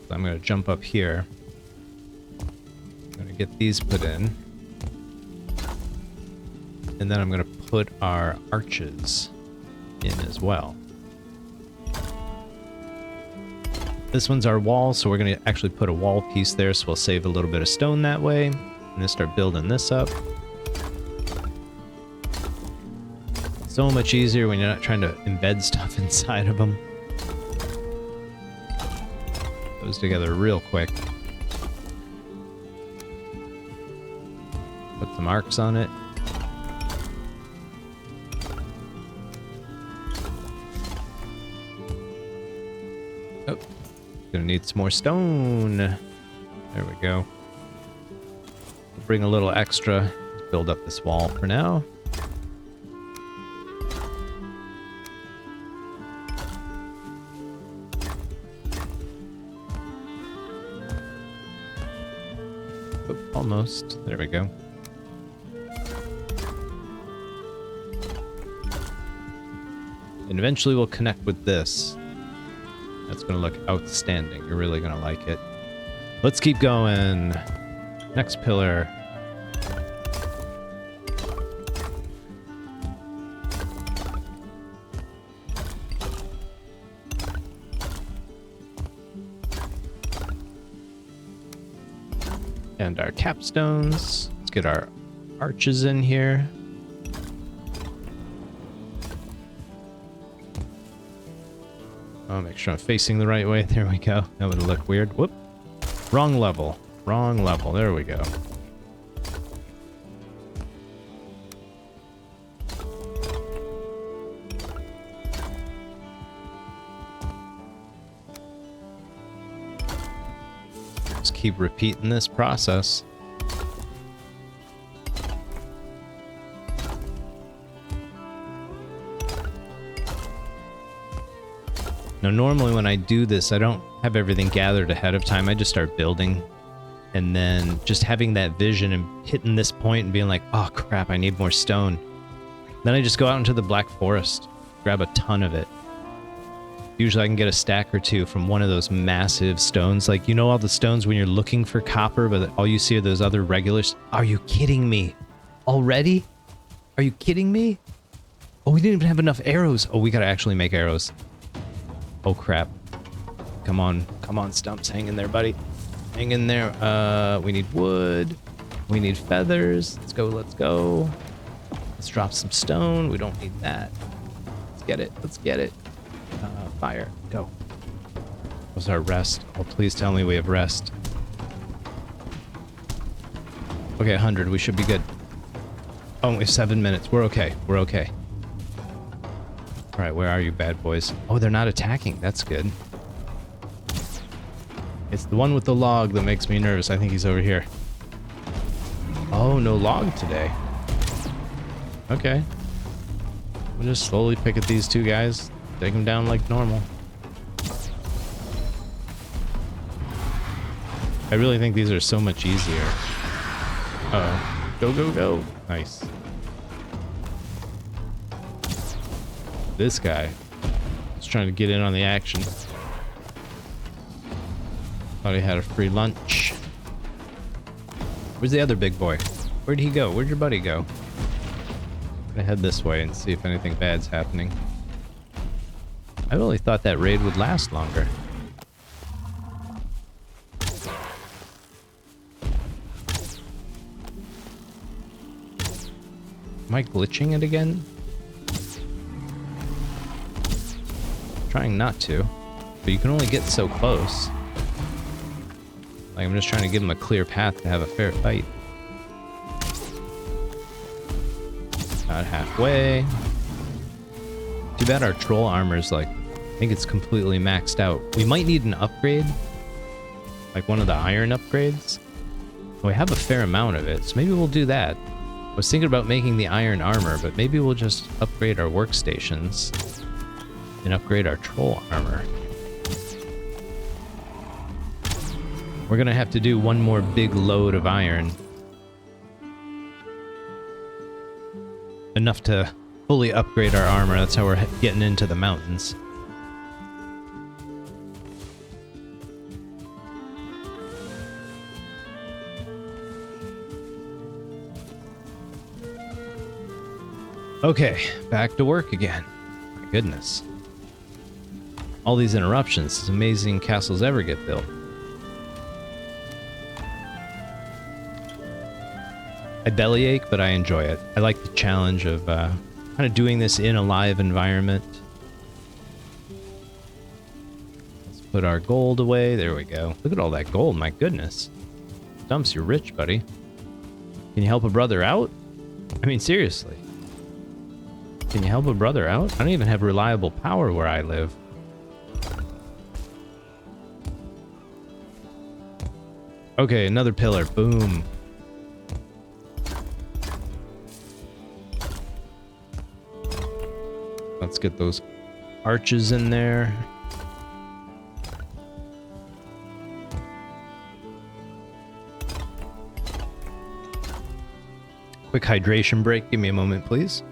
So I'm going to jump up here. I'm going to get these put in. And then I'm going to put our arches in as well. This one's our wall, so we're going to actually put a wall piece there, so we'll save a little bit of stone that way. And then start building this up. So much easier when you're not trying to embed stuff inside of them. Goes together real quick. Put some arcs on it. Oh, gonna need some more stone. There we go. Bring a little extra. Build up this wall for now. Almost. There we go. And eventually we'll connect with this. That's going to look outstanding. You're really going to like it. Let's keep going. Next pillar. And our capstones. Let's get our arches in here. I'll make sure I'm facing the right way. There we go. That would look weird. Whoop. Wrong level. Wrong level. There we go. Keep repeating this process. Now normally when I do this, I don't have everything gathered ahead of time. I just start building, and then just having that vision and hitting this point and being like, oh crap, I need more stone. Then I just go out into the Black Forest, grab a ton of it. Usually I can get a stack or two from one of those massive stones. Like, you know, all the stones when you're looking for copper, but all you see are those other regulars. Are you kidding me? Already? Are you kidding me? Oh, we didn't even have enough arrows. Oh, we gotta actually make arrows. Oh, crap. Come on. Come on, Stumps. Hang in there, buddy. Hang in there. We need wood. We need feathers. Let's go, let's go. Let's drop some stone. We don't need that. Let's get it. Let's get it. Fire. Go. What's our rest? Oh, please tell me we have rest. Okay, 100. We should be good. Oh, we have 7 minutes. We're okay. We're okay. All right, where are you, bad boys? Oh, they're not attacking. That's good. It's the one with the log that makes me nervous. I think he's over here. Oh, no log today. Okay. We'll just slowly pick at these two guys. Take them down like normal. I really think these are so much easier. Uh-oh. Go, go, go. Nice. This guy is trying to get in on the action. Thought he had a free lunch. Where's the other big boy? Where'd he go? Where'd your buddy go? I'm gonna head this way and see if anything bad's happening. I really thought that raid would last longer. Am I glitching it again? Trying not to, but you can only get so close. Like, I'm just trying to give him a clear path to have a fair fight. About halfway. Too bad our troll armor's like, I think it's completely maxed out. We might need an upgrade. Like one of the iron upgrades. We have a fair amount of it, so maybe we'll do that. I was thinking about making the iron armor, but maybe we'll just upgrade our workstations and upgrade our troll armor. We're gonna have to do one more big load of iron. Enough to fully upgrade our armor. That's how we're getting into the mountains. Okay, back to work again. My goodness. All these interruptions. It's amazing castles ever get built. I bellyache, but I enjoy it. I like the challenge of kind of doing this in a live environment. Let's put our gold away. There we go. Look at all that gold. My goodness. Stumps, you're rich, buddy. Can you help a brother out? I mean, seriously. Can you help a brother out? I don't even have reliable power where I live. Okay, another pillar. Boom. Let's get those arches in there. Quick hydration break. Give me a moment, please.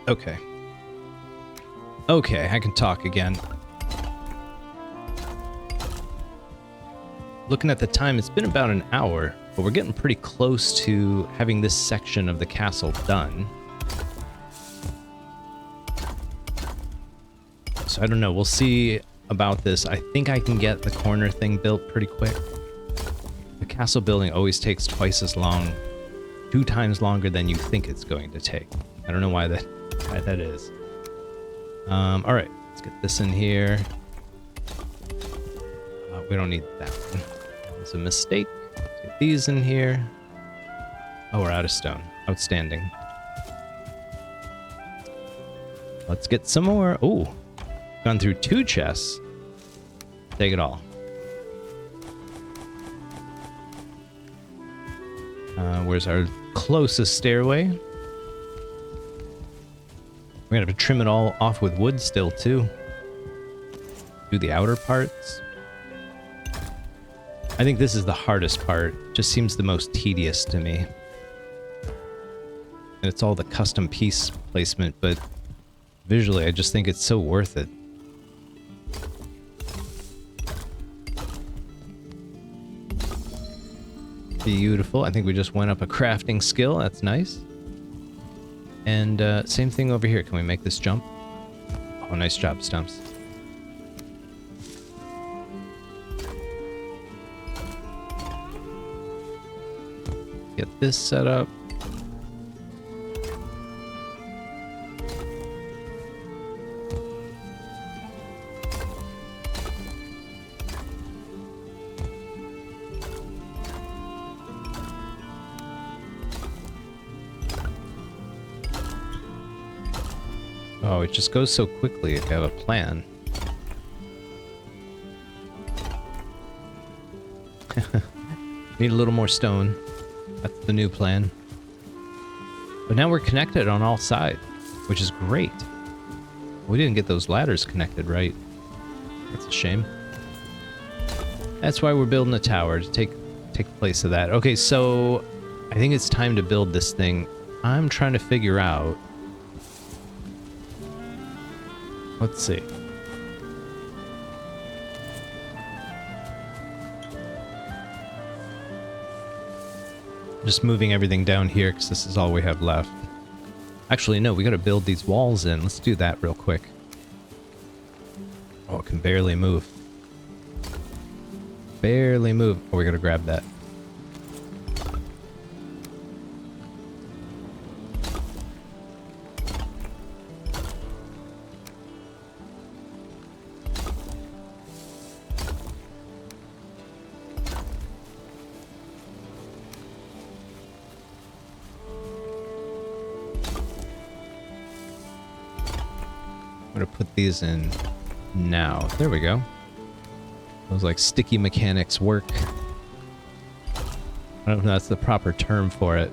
Okay. Okay, I can talk again. Looking at the time, it's been about an hour, but we're getting pretty close to having this section of the castle done. So I don't know, we'll see about this. I think I can get the corner thing built pretty quick. The castle building always takes twice as long, 2 times longer than you think it's going to take. I don't know why that is. All right, let's get this in here. We don't need that one. It's a mistake. Let's get these in here. Oh, we're out of stone. Outstanding. Let's get some more. Oh, gone through 2 chests. Take it all. Where's our closest stairway? We're gonna have to trim it all off with wood still, too. Do the outer parts. I think this is the hardest part. Just seems the most tedious to me. And it's all the custom piece placement, but visually I just think it's so worth it. Beautiful. I think we just went up a crafting skill. That's nice. And same thing over here. Can we make this jump? Oh, nice job, Stumps. Get this set up. Oh, it just goes so quickly if you have a plan. Need a little more stone. That's the new plan. But now we're connected on all sides, which is great. We didn't get those ladders connected right. That's a shame. That's why we're building a tower, to take place of that. Okay, so I think it's time to build this thing. I'm trying to figure out... Let's see. Just moving everything down here because this is all we have left. Actually, no, we gotta build these walls in. Let's do that real quick. Oh, it can barely move. Barely move. Oh, we gotta grab that. I'm gonna put these in now. There we go. Those like sticky mechanics work. I don't know if that's the proper term for it.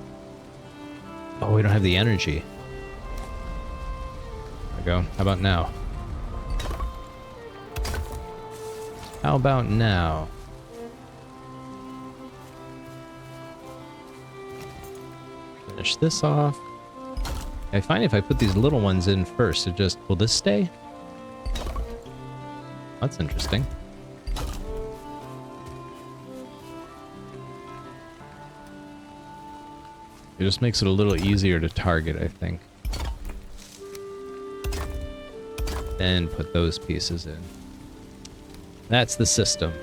Oh, we don't have the energy. There we go. How about now? How about now? Finish this off. I find if I put these little ones in first, it just... Will this stay? That's interesting. It just makes it a little easier to target, I think. Then put those pieces in. That's the system.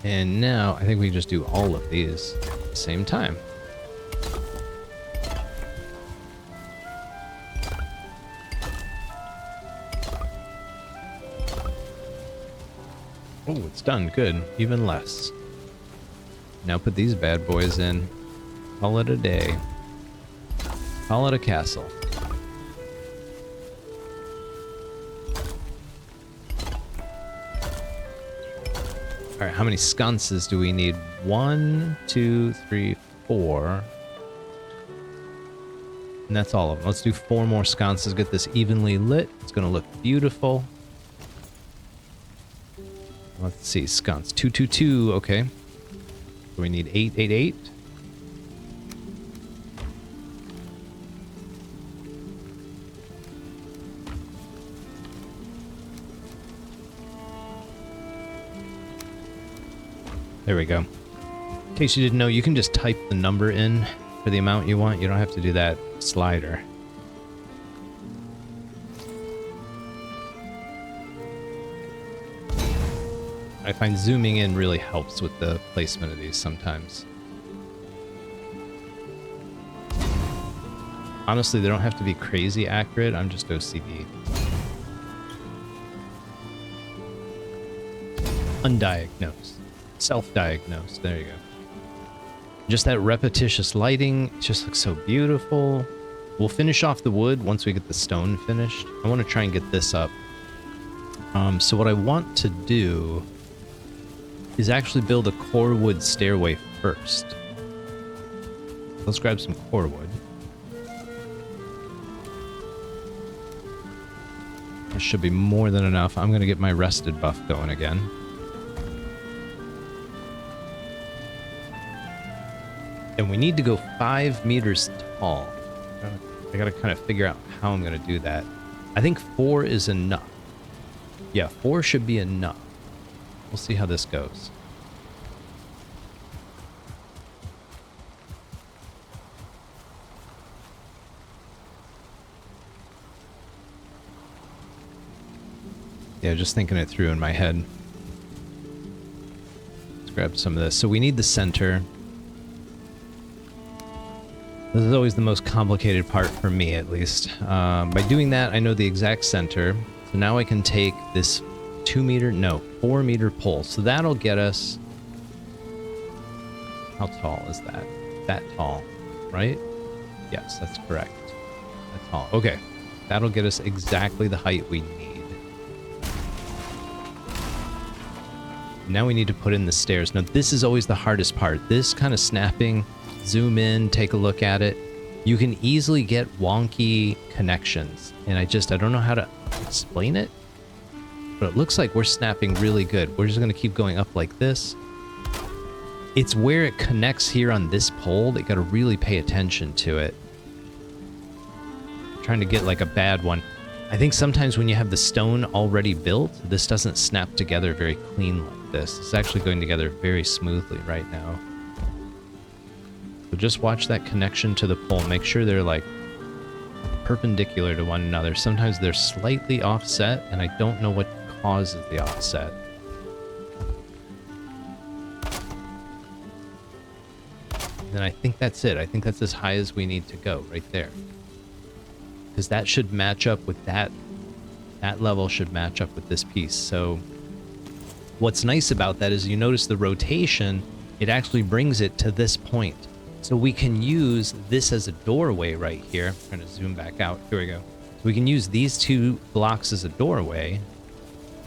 And now, I think we just do all of these at the same time. Oh, it's done. Good. Even less. Now put these bad boys in. Call it a day. Call it a castle. Alright, how many sconces do we need? 1, 2, 3, 4. And that's all of them. Let's do 4 more sconces. Get this evenly lit. It's going to look beautiful. Let's see, sconce 2, 2, 2. Okay. So we need 8, 8, 8. There we go. In case you didn't know, you can just type the number in for the amount you want. You don't have to do that slider. I find zooming in really helps with the placement of these sometimes. Honestly, they don't have to be crazy accurate. I'm just OCD. Undiagnosed. Self-diagnosed. There you go. Just that repetitious lighting. It just looks so beautiful. We'll finish off the wood once we get the stone finished. I want to try and get this up. So what I want to do is actually build a corewood stairway first. Let's grab some corewood. That should be more than enough. I'm going to get my rested buff going again. And we need to go 5 meters tall. I gotta kind of figure out how I'm gonna do that. I think 4 is enough. Yeah, 4 should be enough. We'll see how this goes. Yeah, just thinking it through in my head. Let's grab some of this. So we need the center. This is always the most complicated part for me, at least. By doing that, I know the exact center. So now I can take this 4 meter pole. So that'll get us How tall is that? That tall, right? Yes, that's correct. That tall. Okay. That'll get us exactly the height we need. Now we need to put in the stairs. Now, this is always the hardest part. This kind of snapping, zoom in, take a look at it. You can easily get wonky connections. And I don't know how to explain it. But it looks like we're snapping really good. We're just going to keep going up like this. It's where it connects here on this pole that you got to really pay attention to it. I'm trying to get like a bad one. I think sometimes when you have the stone already built, this doesn't snap together very clean like this. It's actually going together very smoothly right now. So just watch that connection to the pole. Make sure they're like perpendicular to one another. Sometimes they're slightly offset, and I don't know what causes the offset. And I think that's it. I think that's as high as we need to go right there. Because that should match up with that. That level should match up with this piece. So what's nice about that is you notice the rotation, it actually brings it to this point. So we can use this as a doorway right here. I'm going to zoom back out. Here we go. So we can use these two blocks as a doorway.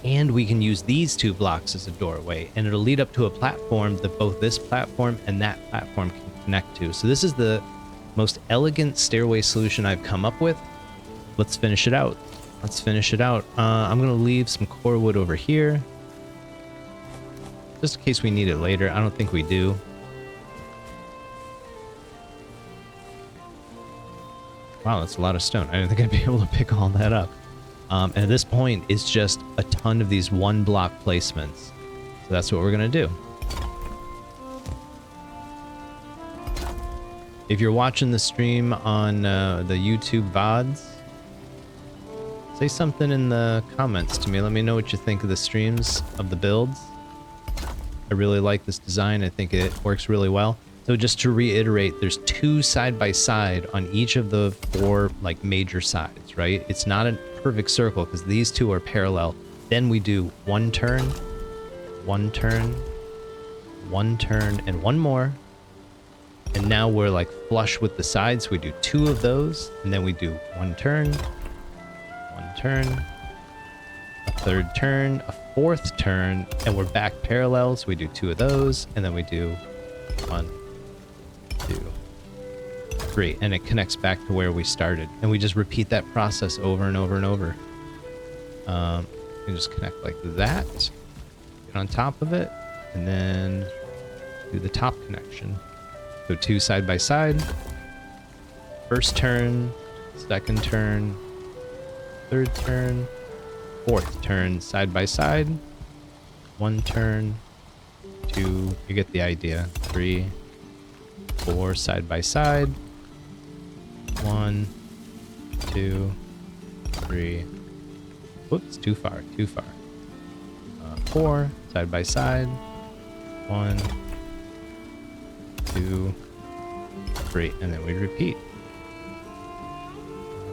And we can use these two blocks as a doorway. And it'll lead up to a platform that both this platform and that platform can connect to. So this is the most elegant stairway solution I've come up with. Let's finish it out. Let's finish it out. I'm going to leave some core wood over here. Just in case we need it later. I don't think we do. Wow, that's a lot of stone. I didn't think I'd be able to pick all that up. And at this point, it's just a ton of these one block placements. So that's what we're going to do. If you're watching the stream on the YouTube VODs, say something in the comments to me. Let me know what you think of the streams, of the builds. I really like this design. I think it works really well. So just to reiterate, there's two side by side on each of the four like major sides, right? It's not a perfect circle because these two are parallel. Then we do one turn, one turn, one turn, and one more. And now we're like flush with the sides. We do two of those, and then we do one turn, a third turn, a fourth turn, and we're back parallel. So we do two of those, and then we do 1, 2, 3, and it connects back to where we started. And we just repeat that process over and over and over. You can just connect like that, get on top of it, and then do the top connection. So two side by side, first turn, second turn, third turn, fourth turn, side by side, one turn, two, you get the idea, 3, 4, side by side, 1, 2, 3, whoops, too far, 4, side by side, 1, 2, 3, and then we repeat.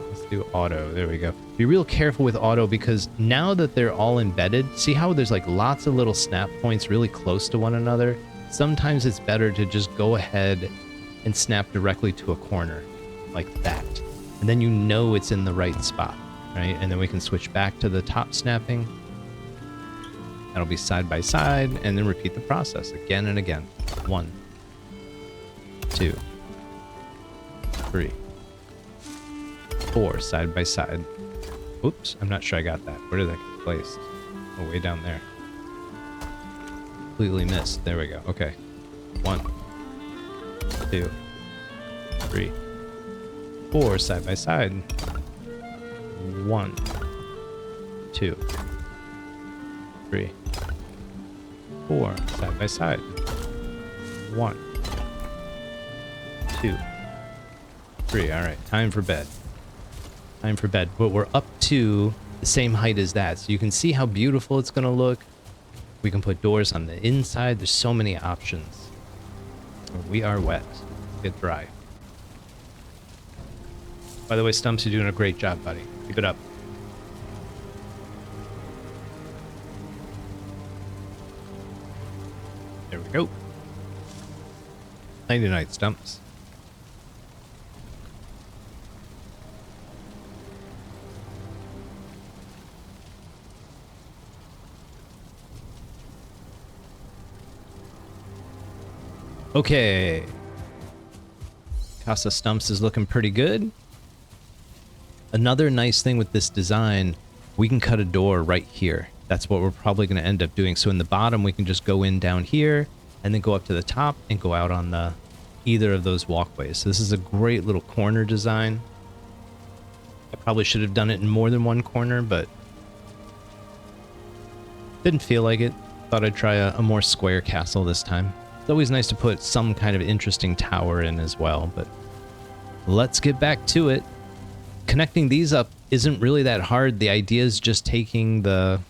Let's do auto. There we go. Be real careful with auto because now that they're all embedded, see how there's like lots of little snap points really close to one another? Sometimes it's better to just go ahead and snap directly to a corner like that. And then you know it's in the right spot, right? And then we can switch back to the top snapping. That'll be side by side, and then repeat the process again and again. 1, 2, 3, 4, side by side. Oops, I'm not sure I got that. Where did that get placed? Oh, way down there. Completely missed. There we go. Okay. 1, 2, 3, 4, side by side. 1, 2, 3, 4, side by side. 1, 2, 3. All right, time for bed. Time for bed. But we're up to the same height as that. So you can see how beautiful it's going to look. We can put doors on the inside. There's so many options. We are wet. Get dry. By the way, Stumps, you're doing a great job, buddy. Keep it up. There we go. Nighty night, Stumps. Okay. Casa Stumps is looking pretty good. Another nice thing with this design, we can cut a door right here. That's what we're probably going to end up doing. So in the bottom, we can just go in down here and then go up to the top and go out on the either of those walkways. So this is a great little corner design. I probably should have done it in more than one corner, but didn't feel like it. Thought I'd try a more square castle this time. It's always nice to put some kind of interesting tower in as well, but let's get back to it. Connecting these up isn't really that hard. The idea is just taking the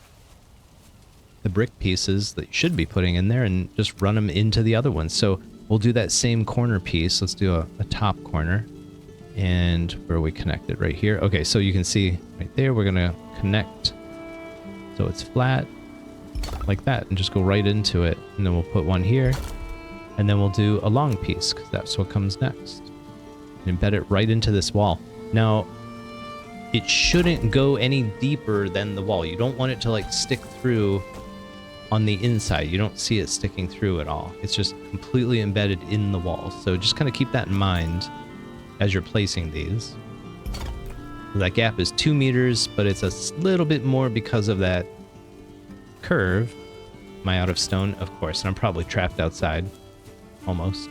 brick pieces that you should be putting in there and just run them into the other ones. So we'll do that same corner piece. Let's do a top corner. And where are we connected? Right here. Okay, so you can see right there, we're going to connect so it's flat like that and just go right into it. And then we'll put one here. And then we'll do a long piece because that's what comes next. And embed it right into this wall. Now, it shouldn't go any deeper than the wall. You don't want it to like stick through on the inside. You don't see it sticking through at all. It's just completely embedded in the wall. So just kind of keep that in mind as you're placing these. That gap is 2 meters, but it's a little bit more because of that curve. Am I out of stone? Of course, and I'm probably trapped outside. Almost.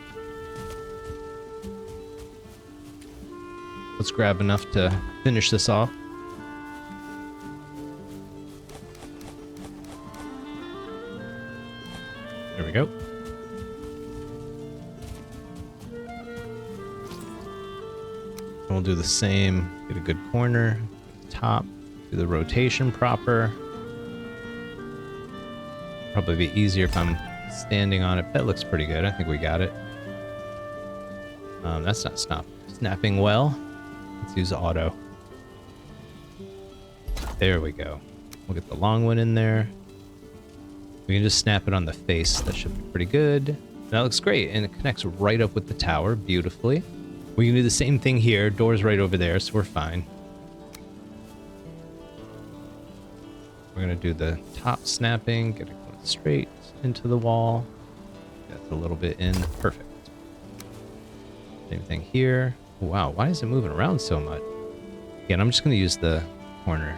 Let's grab enough to finish this off. There we go. And we'll do the same. Get a good corner, top, do the rotation proper. Probably be easier if I'm standing on it. That looks pretty good. I think we got it. That's not snapping well. Let's use auto. There we go. We'll get the long one in there. We can just snap it on the face. That should be pretty good. That looks great, and it connects right up with the tower beautifully. We can do the same thing here. Door's right over there, so we're fine. We're gonna do the top snapping, get it going straight into the wall. That's a little bit in. Perfect. Same thing here. Wow, why is it moving around so much? Again, I'm just gonna use the corner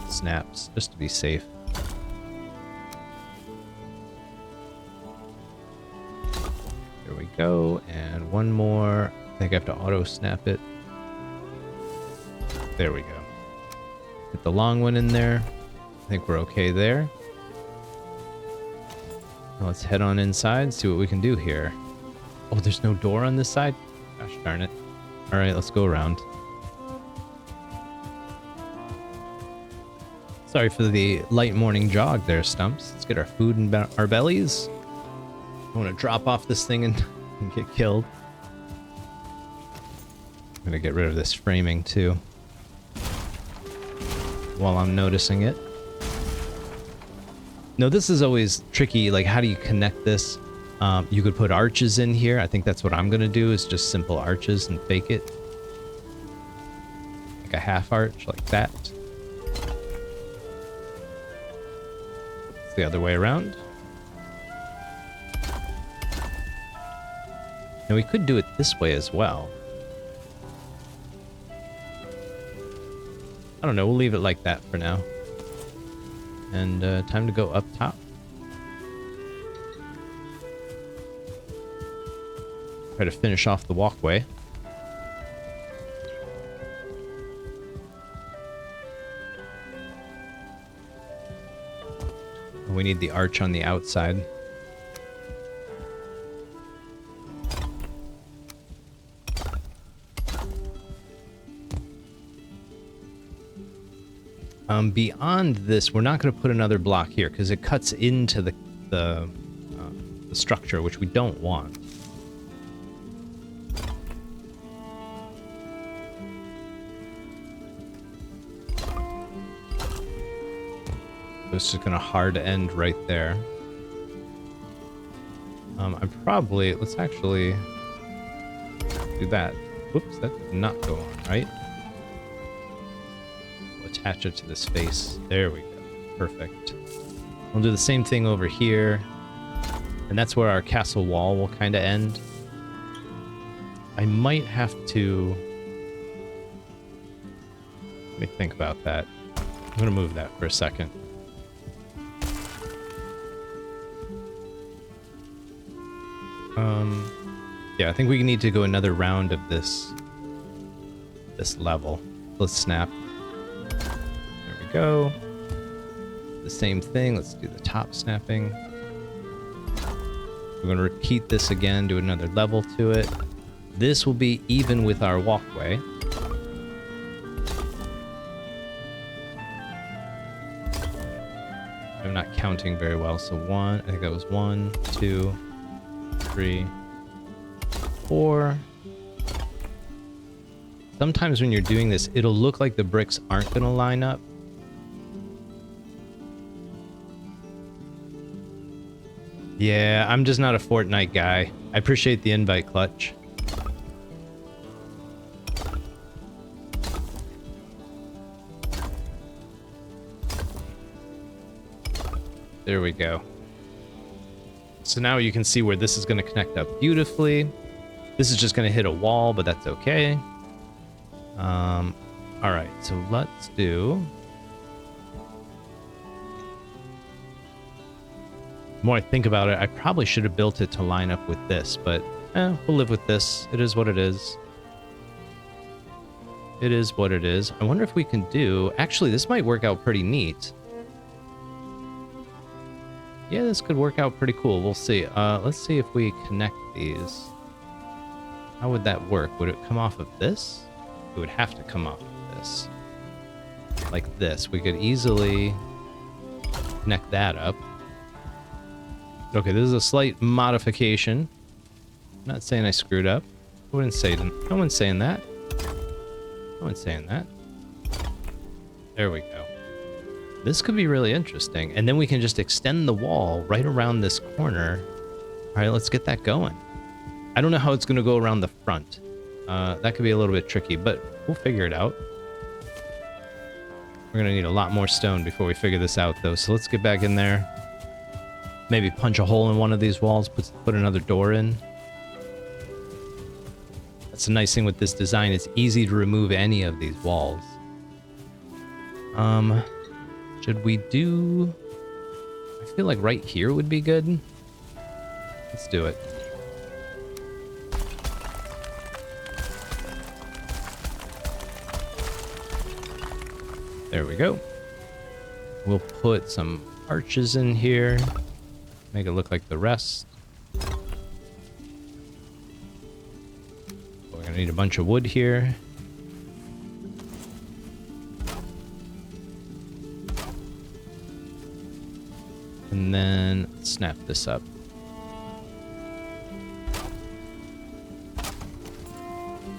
snaps just to be safe. There we go, and one more. I think I have to auto snap it. There we go. Get the long one in there. I think we're okay there. Now let's head on inside, see what we can do here. Oh, there's no door on this side? Gosh darn it. All right, let's go around. Sorry for the light morning jog there, Stumps. Let's get our food in our bellies. I want to drop off this thing and get killed. I'm going to get rid of this framing too, while I'm noticing it. No, this is always tricky. Like, how do you connect this? You could put arches in here. I think that's what I'm going to do, is just simple arches and fake it. Like a half arch, like that. It's the other way around. And we could do it this way as well. I don't know, we'll leave it like that for now. And time to go up top. Try to finish off the walkway. And we need the arch on the outside. Beyond this, we're not going to put another block here because it cuts into the structure, which we don't want. So it's just going to hard end right there. let's actually do that. Whoops, that did not go on, right? We'll attach it to this face. There we go. Perfect. We'll do the same thing over here. And that's where our castle wall will kind of end. I might have to... Let me think about that. I'm going to move that for a second. Yeah, I think we need to go another round of this level. Let's snap. There we go. The same thing. Let's do the top snapping. We're going to repeat this again, do another level to it. This will be even with our walkway. I'm not counting very well, so I think that was 1, 2, 3, 4. Sometimes when you're doing this, it'll look like the bricks aren't going to line up. Yeah, I'm just not a Fortnite guy. I appreciate the invite, Clutch. There we go. So now you can see where this is going to connect up beautifully. This is just going to hit a wall, but that's okay. All right, so let's do... The more I think about it, I probably should have built it to line up with this, but we'll live with this. It is what it is. It is what it is. I wonder if we can do... Actually, this might work out pretty neat. Yeah, this could work out pretty cool. We'll see. Let's see if we connect these. How would that work? Would it come off of this? It would have to come off of this. Like this. We could easily connect that up. Okay, this is a slight modification. I'm not saying I screwed up. I wouldn't say it. No one's saying that. No one's saying that. There we go. This could be really interesting. And then we can just extend the wall right around this corner. All right, let's get that going. I don't know how it's going to go around the front. That could be a little bit tricky, but we'll figure it out. We're going to need a lot more stone before we figure this out, though. So let's get back in there. Maybe punch a hole in one of these walls, put another door in. That's the nice thing with this design. It's easy to remove any of these walls. Should we do... I feel like right here would be good. Let's do it. There we go. We'll put some arches in here. Make it look like the rest. We're gonna need a bunch of wood here. And then snap this up.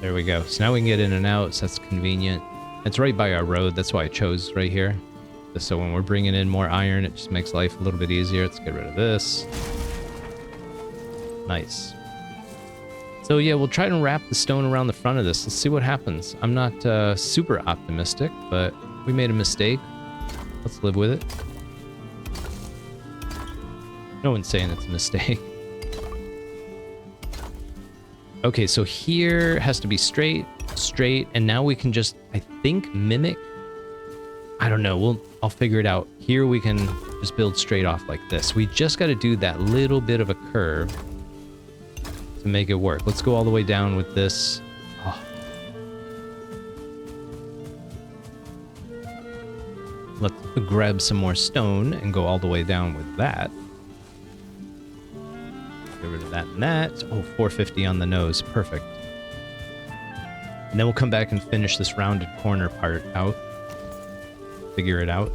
There we go. So now we can get in and out, so that's convenient. It's right by our road, that's why I chose right here. Just so when we're bringing in more iron, it just makes life a little bit easier. Let's get rid of this. Nice. So yeah, we'll try to wrap the stone around the front of this. Let's see what happens. I'm not super optimistic, but we made a mistake. Let's live with it. No one's saying it's a mistake. Okay, so here has to be straight, and now we can just, I think, mimic. I don't know, I'll figure it out. Here we can just build straight off like this. We just got to do that little bit of a curve to make it work. Let's go all the way down with this. Oh. Let's grab some more stone and go all the way down with that. Get rid of that and that. Oh, 450 on the nose. Perfect. And then we'll come back and finish this rounded corner part out. Figure it out.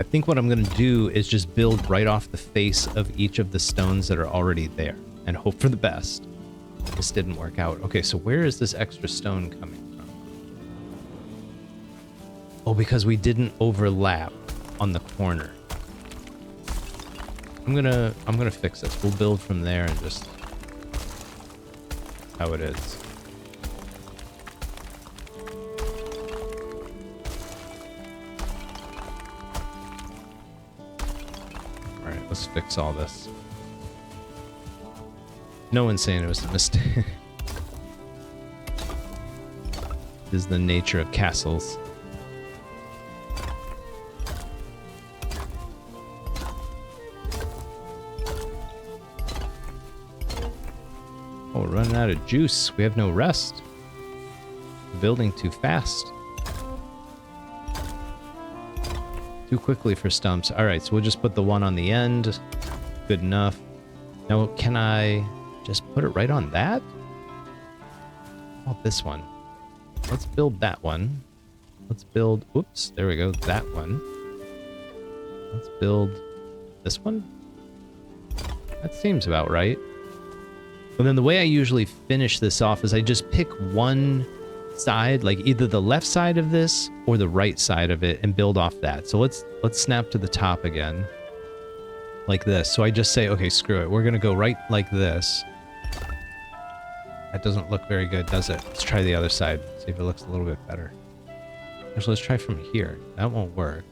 I think what I'm going to do is just build right off the face of each of the stones that are already there and hope for the best. This didn't work out. Okay, so where is this extra stone coming from? Oh, because we didn't overlap. on the corner. I'm gonna fix this. We'll build from there and just how it is. All right, let's fix all this. No one's saying it was a mistake. This is the nature of castles. Oh, we're running out of juice. We have no rest. Building too fast. Too quickly for Stumps. Alright, so we'll just put the one on the end. Good enough. Now, can I just put it right on that? Oh, this one. Let's build that one. Let's build... Oops, there we go. That one. Let's build this one. That seems about right. And then the way I usually finish this off is I just pick one side, like either the left side of this or the right side of it, and build off that. So let's snap to the top again, like this. So I just say, okay, screw it. We're gonna go right like this. That doesn't look very good, does it? Let's try the other side. See if it looks a little bit better. Actually, let's try from here. That won't work.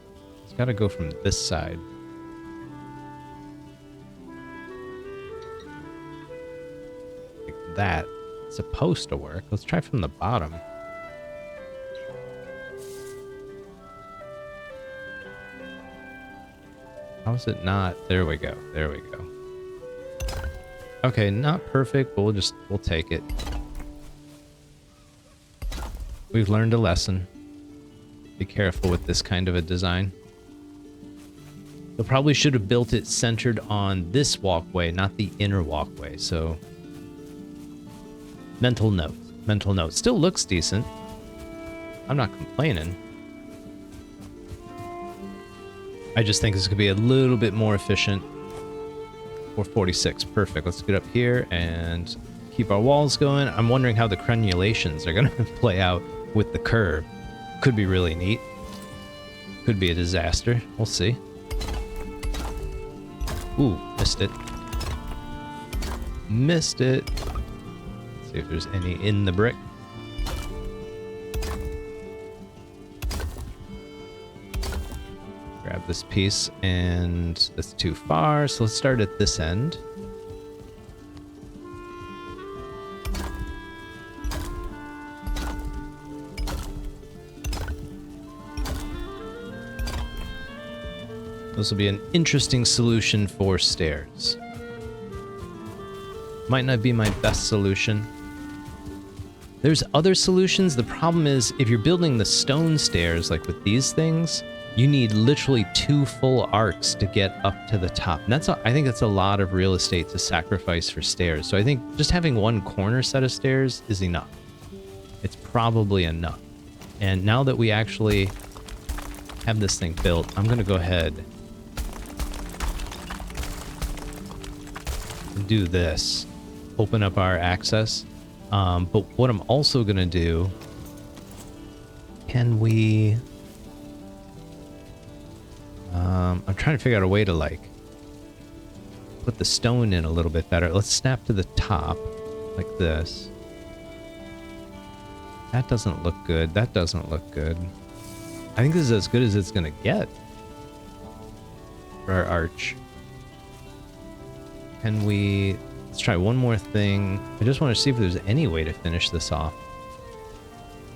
It's got to go from this side. That it's supposed to work. Let's try from the bottom. How is it not? There we go. There we go. Okay, not perfect, but we'll take it. We've learned a lesson. Be careful with this kind of a design. They probably should have built it centered on this walkway, not the inner walkway. So mental note. Mental note. Still looks decent. I'm not complaining. I just think this could be a little bit more efficient. 446. Perfect. Let's get up here and keep our walls going. I'm wondering how the crenulations are going to play out with the curve. Could be really neat. Could be a disaster. We'll see. Ooh, missed it. Missed it. See if there's any in the brick. Grab this piece, and that's too far, so let's start at this end. This will be an interesting solution for stairs. Might not be my best solution. There's other solutions. The problem is, if you're building the stone stairs, like with these things, you need literally 2 full arcs to get up to the top. And I think that's a lot of real estate to sacrifice for stairs. So I think just having one corner set of stairs is enough. It's probably enough. And now that we actually have this thing built, I'm gonna go ahead and do this. Open up our access. But what I'm also gonna do, can we... I'm trying to figure out a way to like put the stone in a little bit better. Let's snap to the top like this. That doesn't look good. That doesn't look good. I think this is as good as it's gonna get for our arch. Can we... Let's try one more thing. I just want to see if there's any way to finish this off.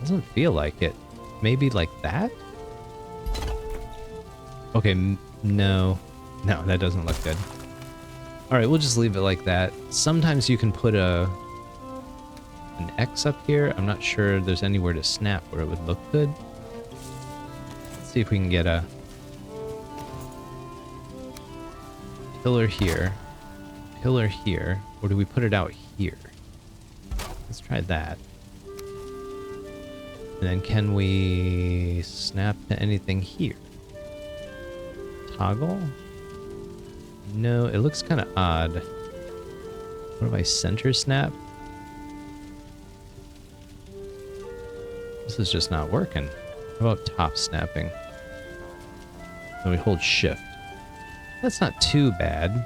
Doesn't feel like it. Maybe like that? Okay, no. No, that doesn't look good. Alright, we'll just leave it like that. Sometimes you can put an X up here. I'm not sure there's anywhere to snap where it would look good. Let's see if we can get a pillar here. Pillar here. Or do we put it out here? Let's try that. And then can we snap to anything here? Toggle? No, it looks kind of odd. What if I center snap? This is just not working. How about top snapping? Then we hold shift. That's not too bad.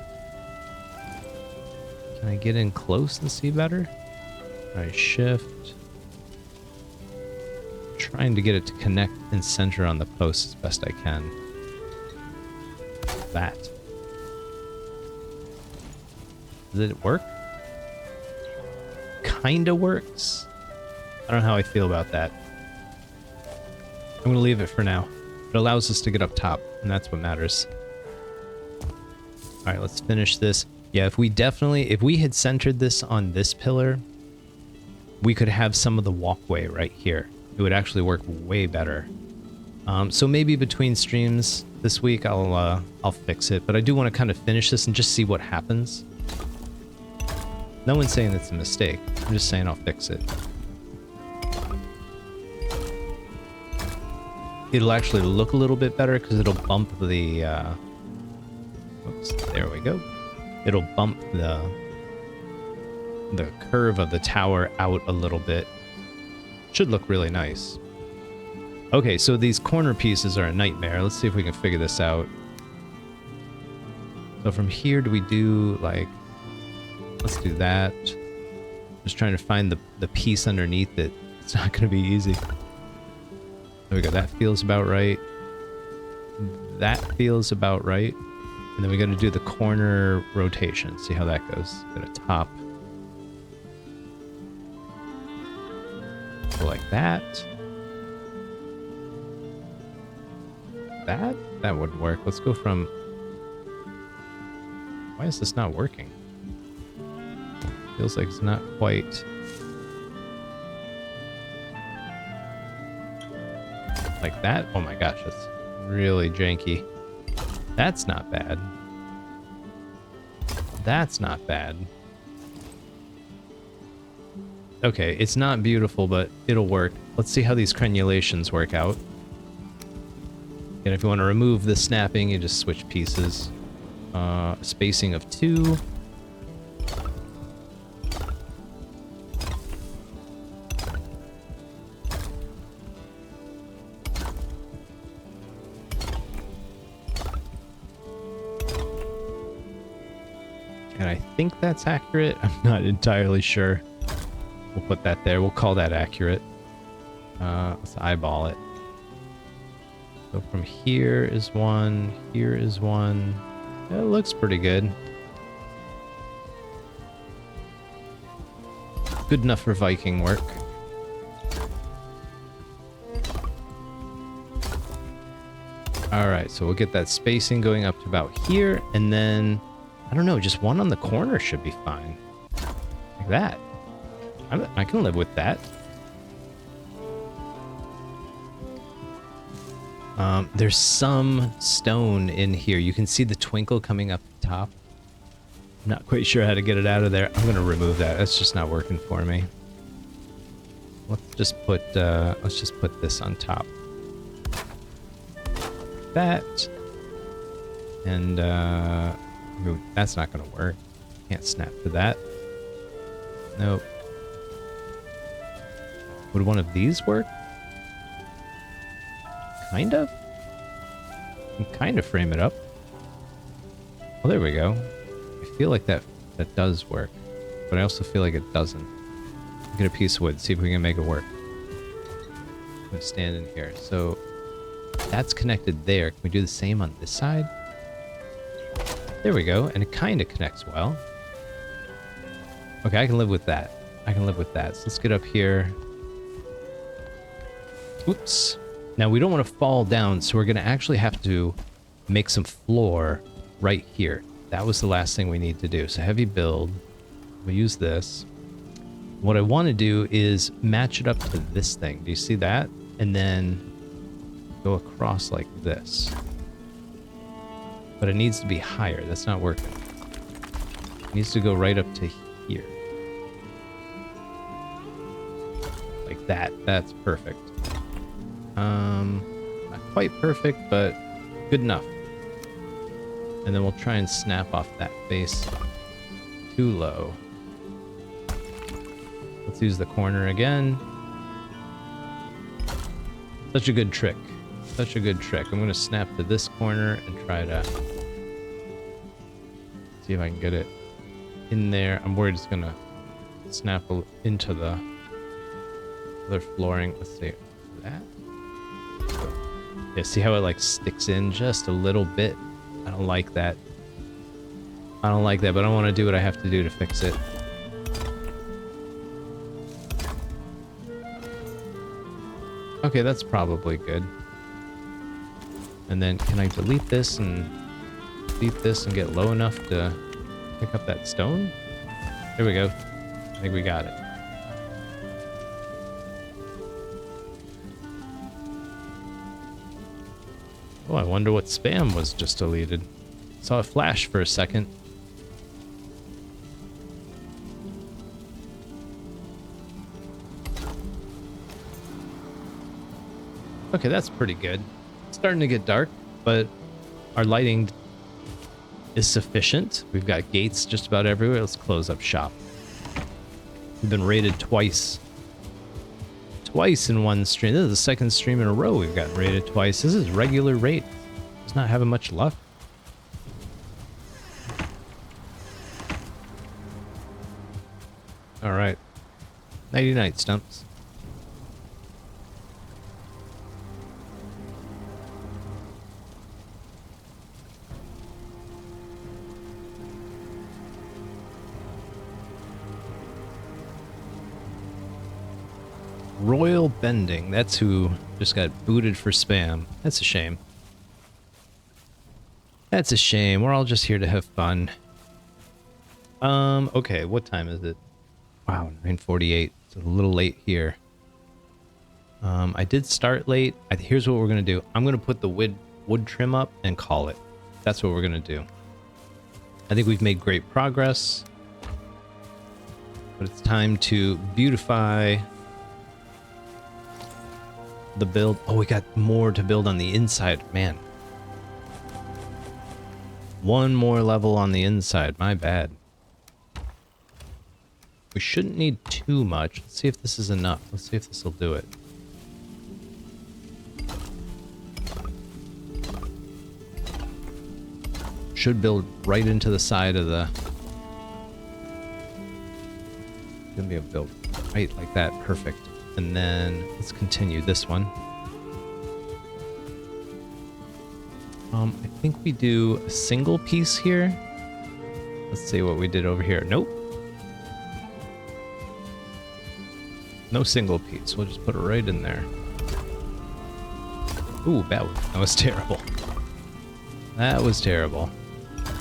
Can I get in close and see better? All right, shift. Trying to get it to connect and center on the post as best I can. That. Does it work? Kinda works. I don't know how I feel about that. I'm gonna leave it for now. It allows us to get up top, and that's what matters. Alright, let's finish this. Yeah, if we had centered this on this pillar, we could have some of the walkway right here. It would actually work way better. So maybe between streams this week, I'll fix it. But I do want to kind of finish this and just see what happens. No one's saying it's a mistake. I'm just saying I'll fix it. It'll actually look a little bit better because it'll bump the... Oops, there we go. It'll bump the curve of the tower out a little bit. Should look really nice. Okay, so these corner pieces are a nightmare. Let's see if we can figure this out. So from here, do we do, like... Let's do that. Just trying to find the piece underneath it. It's not going to be easy. There we go. That feels about right. That feels about right. And then we got to do the corner rotation. See how that goes. Got a top. Go like that. That would work. Let's go from... Why is this not working? Feels like it's not quite... Like that? Oh my gosh, that's really janky. That's not bad. That's not bad. Okay, it's not beautiful, but it'll work. Let's see how these crenulations work out. And if you want to remove the snapping, you just switch pieces. Spacing of 2. And I think that's accurate. I'm not entirely sure. We'll put that there. We'll call that accurate. Let's eyeball it. So from here is 1. Here is 1. It looks pretty good. Good enough for Viking work. Alright, so we'll get that spacing going up to about here, and then, I don't know, just one on the corner should be fine. Like that. I can live with that. There's some stone in here. You can see the twinkle coming up the top. I'm not quite sure how to get it out of there. I'm gonna remove that. That's just not working for me. Let's just put this on top. That. And that's not gonna work. Can't snap to that. Nope. Would one of these work? Kind of? I can kind of frame it up. Well, there we go. I feel like that does work, but I also feel like it doesn't. Get a piece of wood, see if we can make it work. I'm gonna stand in here. So that's connected there. Can we do the same on this side? There we go, and it kind of connects well. Okay, I can live with that. I can live with that. So let's get up here. Oops. Now, we don't want to fall down, so we're going to actually have to make some floor right here. That was the last thing we need to do. So heavy build. We'll use this. What I want to do is match it up to this thing. Do you see that? And then go across like this. But it needs to be higher. That's not working. It needs to go right up to here. Like that. That's perfect. Not quite perfect, but good enough. And then we'll try and snap off that face too low. Let's use the corner again. Such a good trick. Such a good trick. I'm gonna snap to this corner and try to see if I can get it in there. I'm worried it's gonna snap into the other flooring. Let's see. That? Yeah, see how it like sticks in just a little bit? I don't like that. I don't like that, but I want to do what I have to do to fix it. Okay, that's probably good. And then can I delete this and get low enough to pick up that stone? There we go. I think we got it. Oh, I wonder what spam was just deleted. Saw a flash for a second. Okay, that's pretty good. It's starting to get dark, but our lighting is sufficient. We've got gates just about everywhere. Let's close up shop. We've been raided twice. Twice in one stream. This is the second stream in a row we've gotten raided twice. This is regular raid. It's not having much luck. All right. Nighty night, Stumps. Royal Bending. That's who just got booted for spam. That's a shame. That's a shame. We're all just here to have fun. Okay, what time is it? Wow, 9:48. It's a little late here. I did start late. Here's what we're gonna do. I'm gonna put the wood trim up and call it. That's what we're gonna do. I think we've made great progress, but it's time to beautify the build. Oh, we got more to build on the inside, man. One more level on the inside, my bad. We shouldn't need too much. Let's see if this is enough. Let's see if this will do it. Should build right into the side of the... Gonna be able to build right like that, perfect. And then let's continue this one. I think we do a single piece here. Let's see what we did over here. Nope. No single piece. We'll just put it right in there. Ooh, that was terrible. That was terrible.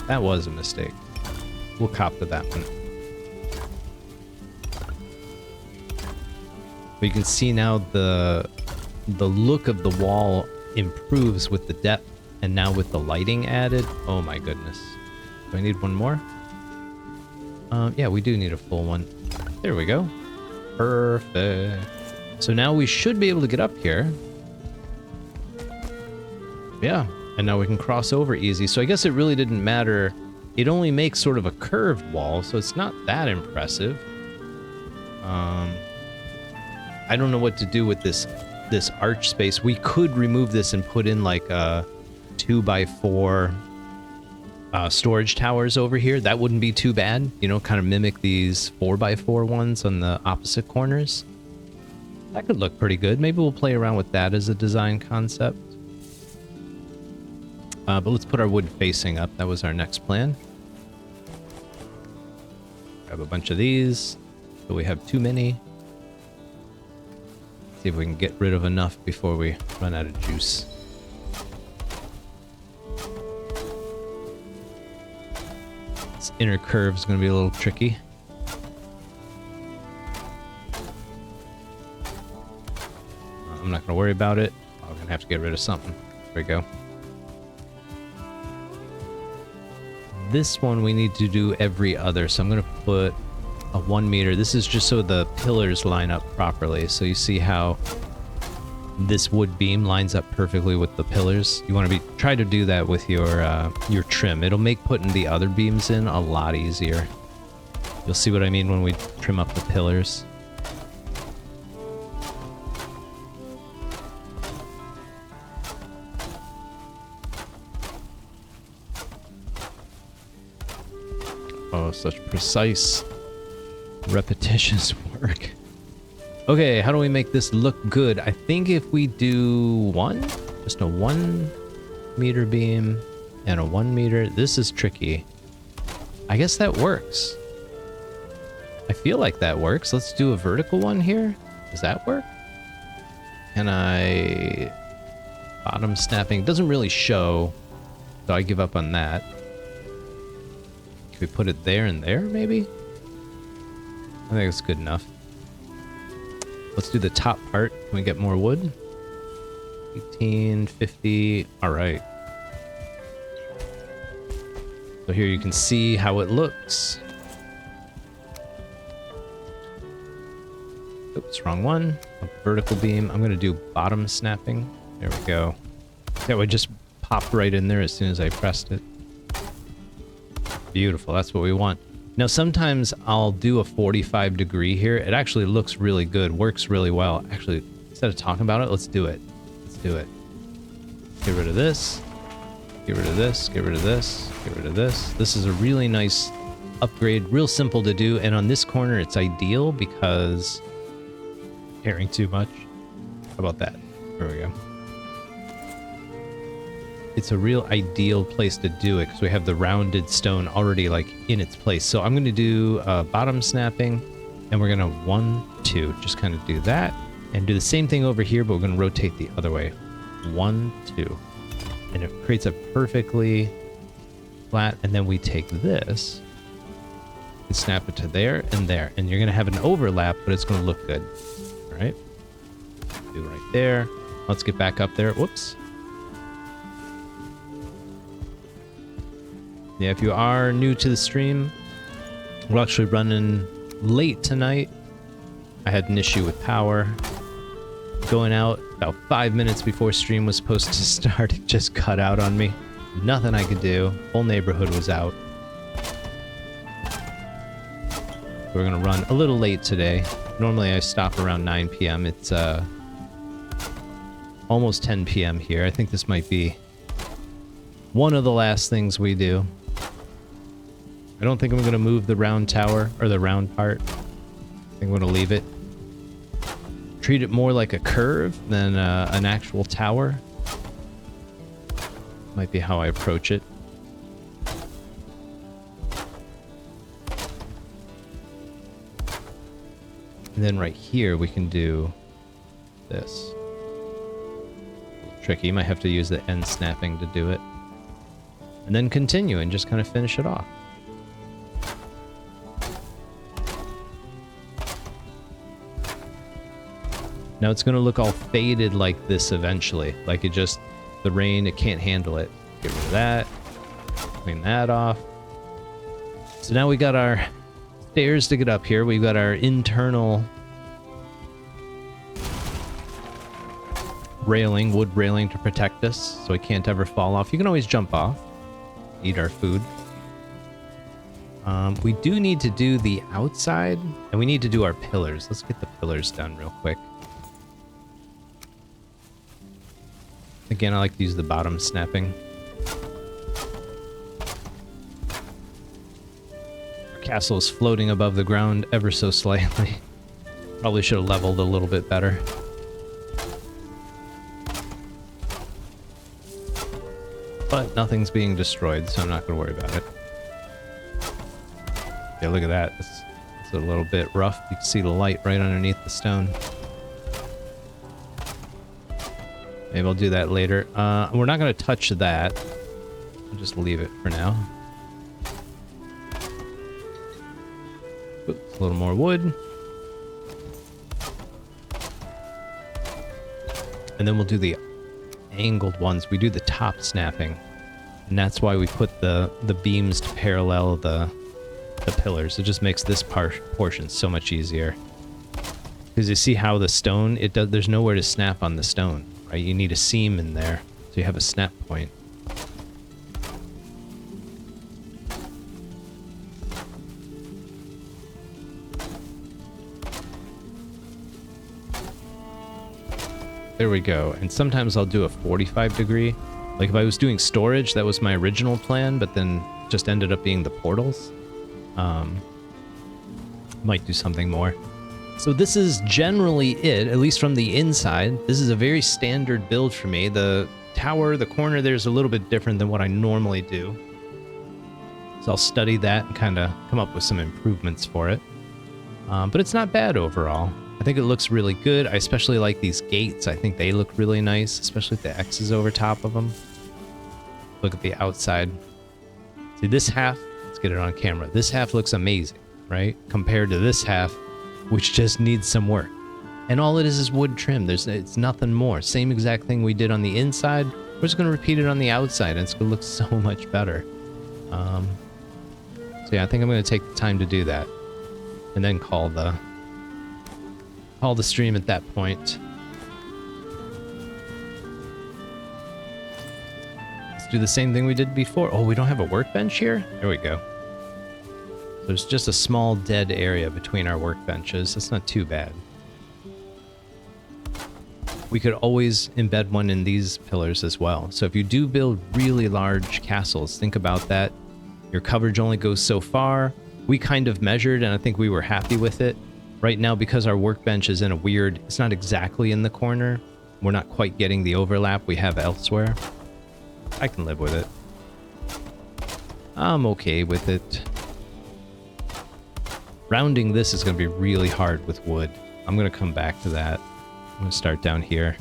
That was a mistake. We'll cop to that one. But you can see now the look of the wall improves with the depth, and now with the lighting added. Oh my goodness. Do I need one more? Yeah, we do need a full one. There we go. Perfect. So now we should be able to get up here. Yeah, and now we can cross over easy. So I guess it really didn't matter. It only makes sort of a curved wall, so it's not that impressive. I don't know what to do with this arch space. We could remove this and put in like a 2x4 storage towers over here. That wouldn't be too bad. You know, kind of mimic these 4x4 ones on the opposite corners. That could look pretty good. Maybe we'll play around with that as a design concept. But let's put our wood facing up. That was our next plan. Grab a bunch of these. So we have too many. See if we can get rid of enough before we run out of juice. This inner curve is going to be a little tricky. I'm not going to worry about it. I'm going to have to get rid of something. There we go. This one we need to do every other, so I'm going to put a 1 meter. This is just so the pillars line up properly. So you see how this wood beam lines up perfectly with the pillars. You want to try to do that with your trim. It'll make putting the other beams in a lot easier. You'll see what I mean when we trim up the pillars. Oh, such precise, repetitious work. Okay, how do we make this look good? I think if we do just a 1 meter beam and a 1 meter, this is tricky. I guess that works. I feel like that works. Let's do a vertical one here. Does that work? Can I... Bottom snapping doesn't really show, so I give up on that. Can we put it there and there, maybe? I think it's good enough. Let's do the top part. Can we get more wood? 18, 50. All right. So here you can see how it looks. Oops, wrong one. A vertical beam. I'm going to do bottom snapping. There we go. That would just pop right in there as soon as I pressed it. Beautiful. That's what we want. Now, sometimes I'll do a 45 degree here. It actually looks really good. Works really well. Actually, instead of talking about it, let's do it. Let's do it. Get rid of this. Get rid of this. Get rid of this. Get rid of this. This is a really nice upgrade. Real simple to do. And on this corner, it's ideal because... caring too much. How about that? There we go. It's a real ideal place to do it because we have the rounded stone already like in its place. So I'm going to do bottom snapping, and we're going to 1, 2, just kind of do that and do the same thing over here, but we're going to rotate the other way. 1, 2, and it creates a perfectly flat. And then we take this and snap it to there and there, and you're going to have an overlap, but it's going to look good. All right, do right there. Let's get back up there. Whoops. Yeah, if you are new to the stream, we're actually running late tonight. I had an issue with power. Going out about 5 minutes before stream was supposed to start, it just cut out on me. Nothing I could do. Whole neighborhood was out. We're gonna run a little late today. Normally I stop around 9 p.m. It's almost 10 p.m. here. I think this might be one of the last things we do. I don't think I'm going to move the round tower, or the round part. I think I'm going to leave it. Treat it more like a curve than an actual tower. Might be how I approach it. And then right here we can do this. Tricky, might have to use the end snapping to do it. And then continue and just kind of finish it off. Now it's going to look all faded like this eventually. Like it just, the rain, it can't handle it. Get rid of that. Clean that off. So now we got our stairs to get up here. We've got our internal railing, wood railing to protect us so it can't ever fall off. You can always jump off, eat our food. We do need to do the outside, and we need to do our pillars. Let's get the pillars done real quick. Again, I like to use the bottom snapping. Our castle is floating above the ground ever so slightly. Probably should have leveled a little bit better. But nothing's being destroyed, so I'm not going to worry about it. Yeah, look at that. It's a little bit rough. You can see the light right underneath the stone. Maybe I'll do that later. We're not going to touch that. I'll just leave it for now. Oops, a little more wood. And then we'll do the angled ones. We do the top snapping. And that's why we put the beams to parallel the pillars. It just makes this portion so much easier. Because you see how the stone, there's nowhere to snap on the stone. Right, you need a seam in there, so you have a snap point. There we go. And sometimes I'll do a 45 degree. Like if I was doing storage, that was my original plan, but then just ended up being the portals. Might do something more. So this is generally it, at least from the inside. This is a very standard build for me. The tower, the corner there's a little bit different than what I normally do. So I'll study that and kind of come up with some improvements for it. But it's not bad overall. I think it looks really good. I especially like these gates. I think they look really nice, especially with the X's over top of them. Look at the outside. See this half? Let's get it on camera. This half looks amazing, right? Compared to this half, which just needs some work. And all it is wood trim. It's nothing more. Same exact thing we did on the inside. We're just going to repeat it on the outside, and it's going to look so much better. So yeah, I think I'm going to take the time to do that. And then call the stream at that point. Let's do the same thing we did before. Oh, we don't have a workbench here? There we go. There's just a small dead area between our workbenches. That's not too bad. We could always embed one in these pillars as well. So if you do build really large castles, think about that. Your coverage only goes so far. We kind of measured, and I think we were happy with it. Right now, because our workbench is in a weird... It's not exactly in the corner. We're not quite getting the overlap we have elsewhere. I can live with it. I'm okay with it. Rounding this is going to be really hard with wood. I'm going to come back to that. I'm going to start down here.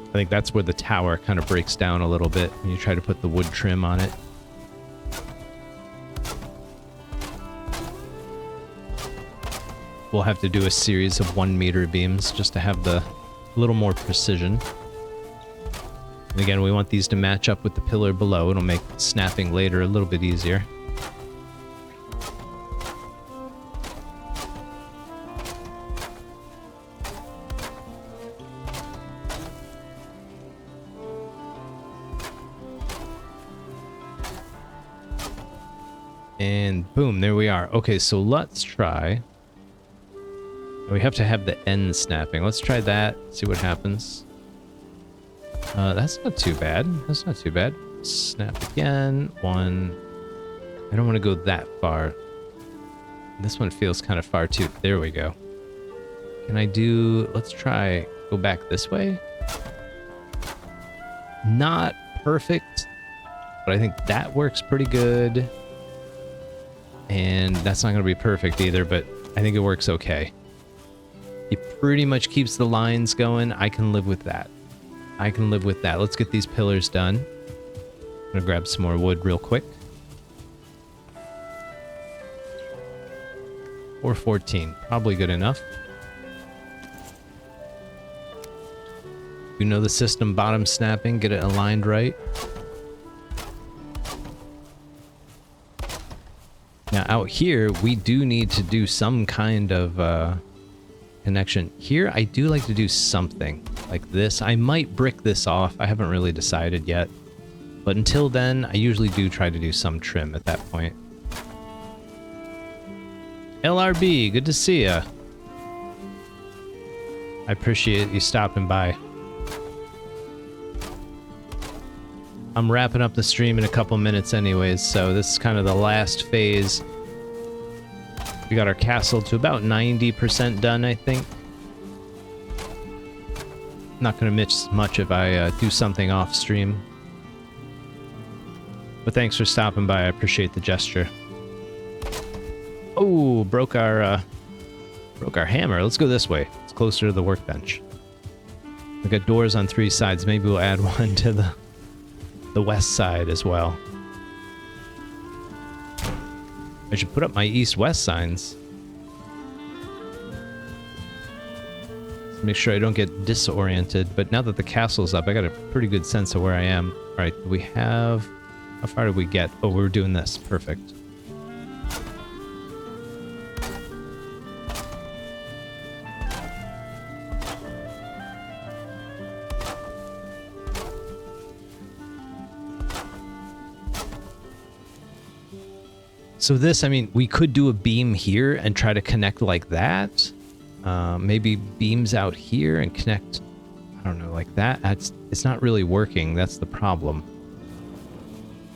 I think that's where the tower kind of breaks down a little bit when you try to put the wood trim on it. We'll have to do a series of 1 meter beams just to have the little more precision. And again, we want these to match up with the pillar below. It'll make snapping later a little bit easier. And boom, there we are. Okay, so let's try... We have to have the end snapping. Let's try that, see what happens. That's not too bad. That's not too bad. Snap again. 1. I don't want to go that far. This one feels kind of far too. There we go. Can I do... Let's try... Go back this way. Not perfect, but I think that works pretty good. And that's not going to be perfect either, but I think it works okay. It pretty much keeps the lines going. I can live with that. I can live with that. Let's get these pillars done. I'm going to grab some more wood real quick. Or 14. Probably good enough. You know the system bottom snapping. Get it aligned right. Now out here, we do need to do some kind of connection. Here, I do like to do something like this. I might brick this off. I haven't really decided yet. But until then, I usually do try to do some trim at that point. LRB, good to see ya. I appreciate you stopping by. I'm wrapping up the stream in a couple minutes anyways, so this is kind of the last phase. We got our castle to about 90% done, I think. Not gonna miss much if I do something off stream. But thanks for stopping by, I appreciate the gesture. Oh, broke our hammer. Let's go this way. It's closer to the workbench. We got doors on 3 sides. Maybe we'll add one to the west side as well. I should put up my east-west signs. Let's make sure I don't get disoriented. But now that the castle's up, I got a pretty good sense of where I am. All right, we have... How far did we get? Oh, we're doing this. Perfect. So this, I mean, we could do a beam here and try to connect like that. Maybe beams out here and connect, I don't know, like that. It's not really working. That's the problem.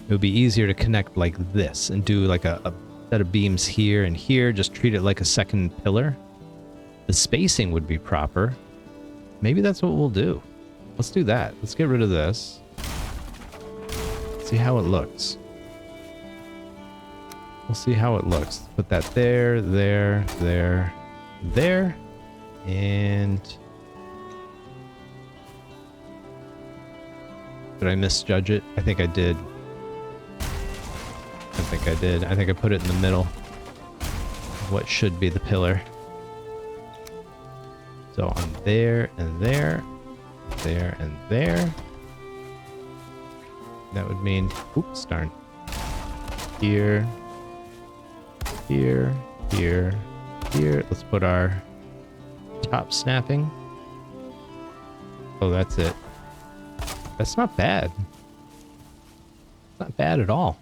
It would be easier to connect like this and do like a set of beams here and here. Just treat it like a second pillar. The spacing would be proper. Maybe that's what we'll do. Let's do that. Let's get rid of this. See how it looks. We'll see how it looks. Put that there, there, there, there, and... Did I misjudge it? I think I did. I think I put it in the middle of what should be the pillar. So on there and there, there and there. That would mean, oops, darn. Here, here, here, here. Let's put our top snapping. Oh, that's it. That's not bad. Not bad at all.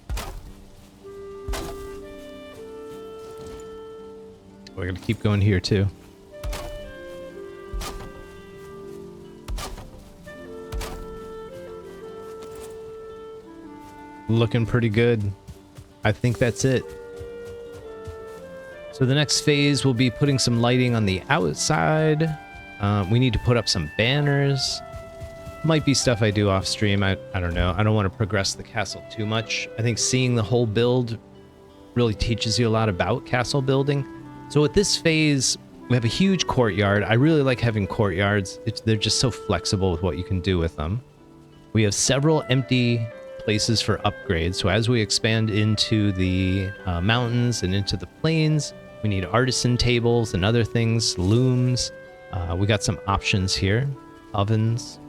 We're gonna keep going here too. Looking pretty good. I think that's it. So the next phase will be putting some lighting on the outside. We need to put up some banners. Might be stuff I do off stream. I don't know. I don't want to progress the castle too much. I think seeing the whole build really teaches you a lot about castle building. So at this phase, we have a huge courtyard. I really like having courtyards. They're just so flexible with what you can do with them. We have several empty places for upgrades. So as we expand into the mountains and into the plains, we need artisan tables and other things, looms. We got some options here, ovens.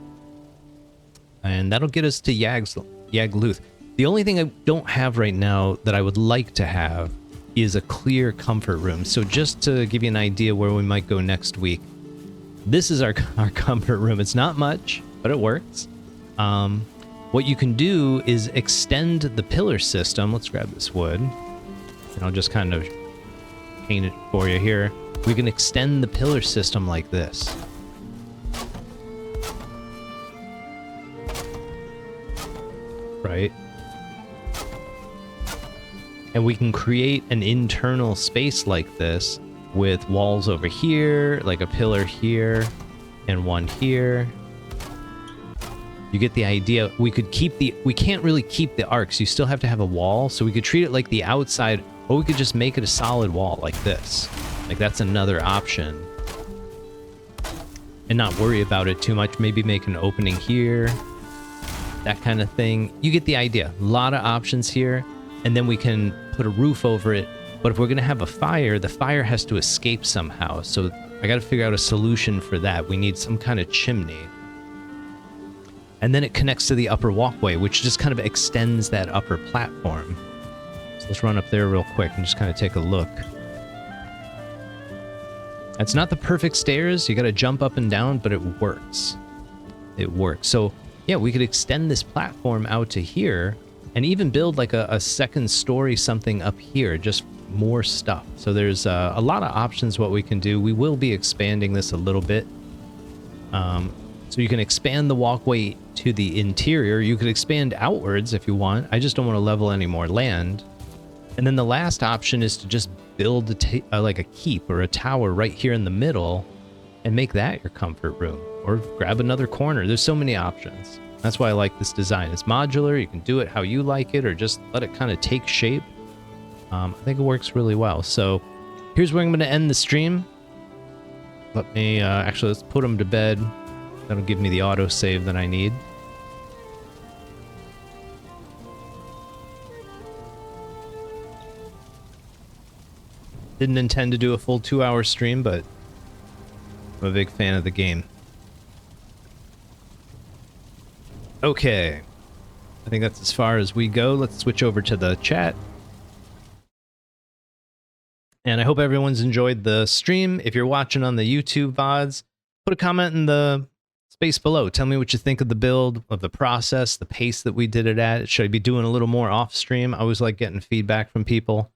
And that'll get us to Yagluth. The only thing I don't have right now that I would like to have is a clear comfort room. So just to give you an idea where we might go next week, this is our comfort room. It's not much, but it works. What you can do is extend the pillar system. Let's grab this wood, and I'll just kind of paint it for you here. We can extend the pillar system like this. Right? And we can create an internal space like this with walls over here, like a pillar here, and one here. You get the idea. We can't really keep the arcs. You still have to have a wall, so we could treat it like the outside, or we could just make it a solid wall like this. Like that's another option. And not worry about it too much. Maybe make an opening here, that kind of thing. You get the idea. A lot of options here. And then we can put a roof over it. But if we're going to have a fire, the fire has to escape somehow. So I got to figure out a solution for that. We need some kind of chimney. And then it connects to the upper walkway, which just kind of extends that upper platform. So let's run up there real quick and just kind of take a look. It's not the perfect stairs. You got to jump up and down, but it works. It works. So yeah, we could extend this platform out to here and even build like a second story something up here, just more stuff. So there's a lot of options what we can do. We will be expanding this a little bit. So you can expand the walkway to the interior. You could expand outwards if you want. I just don't want to level any more land. And then the last option is to just build like a keep or a tower right here in the middle and make that your comfort room, or grab another corner. There's so many options. That's why I like this design. It's modular. You can do it how you like it, or just let it kind of take shape. I think it works really well. So here's where I'm going to end the stream. Let me actually, let's put them to bed. That'll give me the auto save that I need. Didn't intend to do a full 2-hour stream, but I'm a big fan of the game. Okay. I think that's as far as we go. Let's switch over to the chat. And I hope everyone's enjoyed the stream. If you're watching on the YouTube VODs, put a comment in the space below. Tell me what you think of the build, of the process, the pace that we did it at. Should I be doing a little more off stream? I always like getting feedback from people.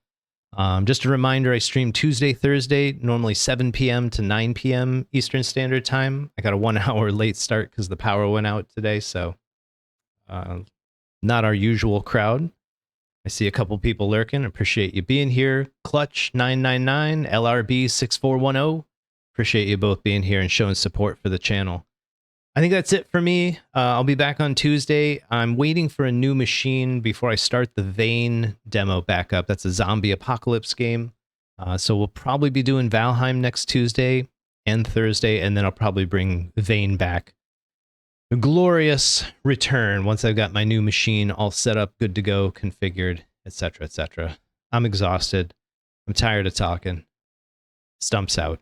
Just a reminder, I stream Tuesday, Thursday, normally 7 p.m. to 9 p.m. Eastern Standard Time. I got a 1 hour late start because the power went out today, so not our usual crowd. I see a couple people lurking. Appreciate you being here. Clutch999, LRB6410. Appreciate you both being here and showing support for the channel. I think that's it for me. I'll be back on Tuesday. I'm waiting for a new machine before I start the Vane demo back up. That's a zombie apocalypse game. So we'll probably be doing Valheim next Tuesday and Thursday, and then I'll probably bring Vane back. A glorious return once I've got my new machine all set up, good to go, configured, etc., etc. I'm exhausted. I'm tired of talking. Stumps out.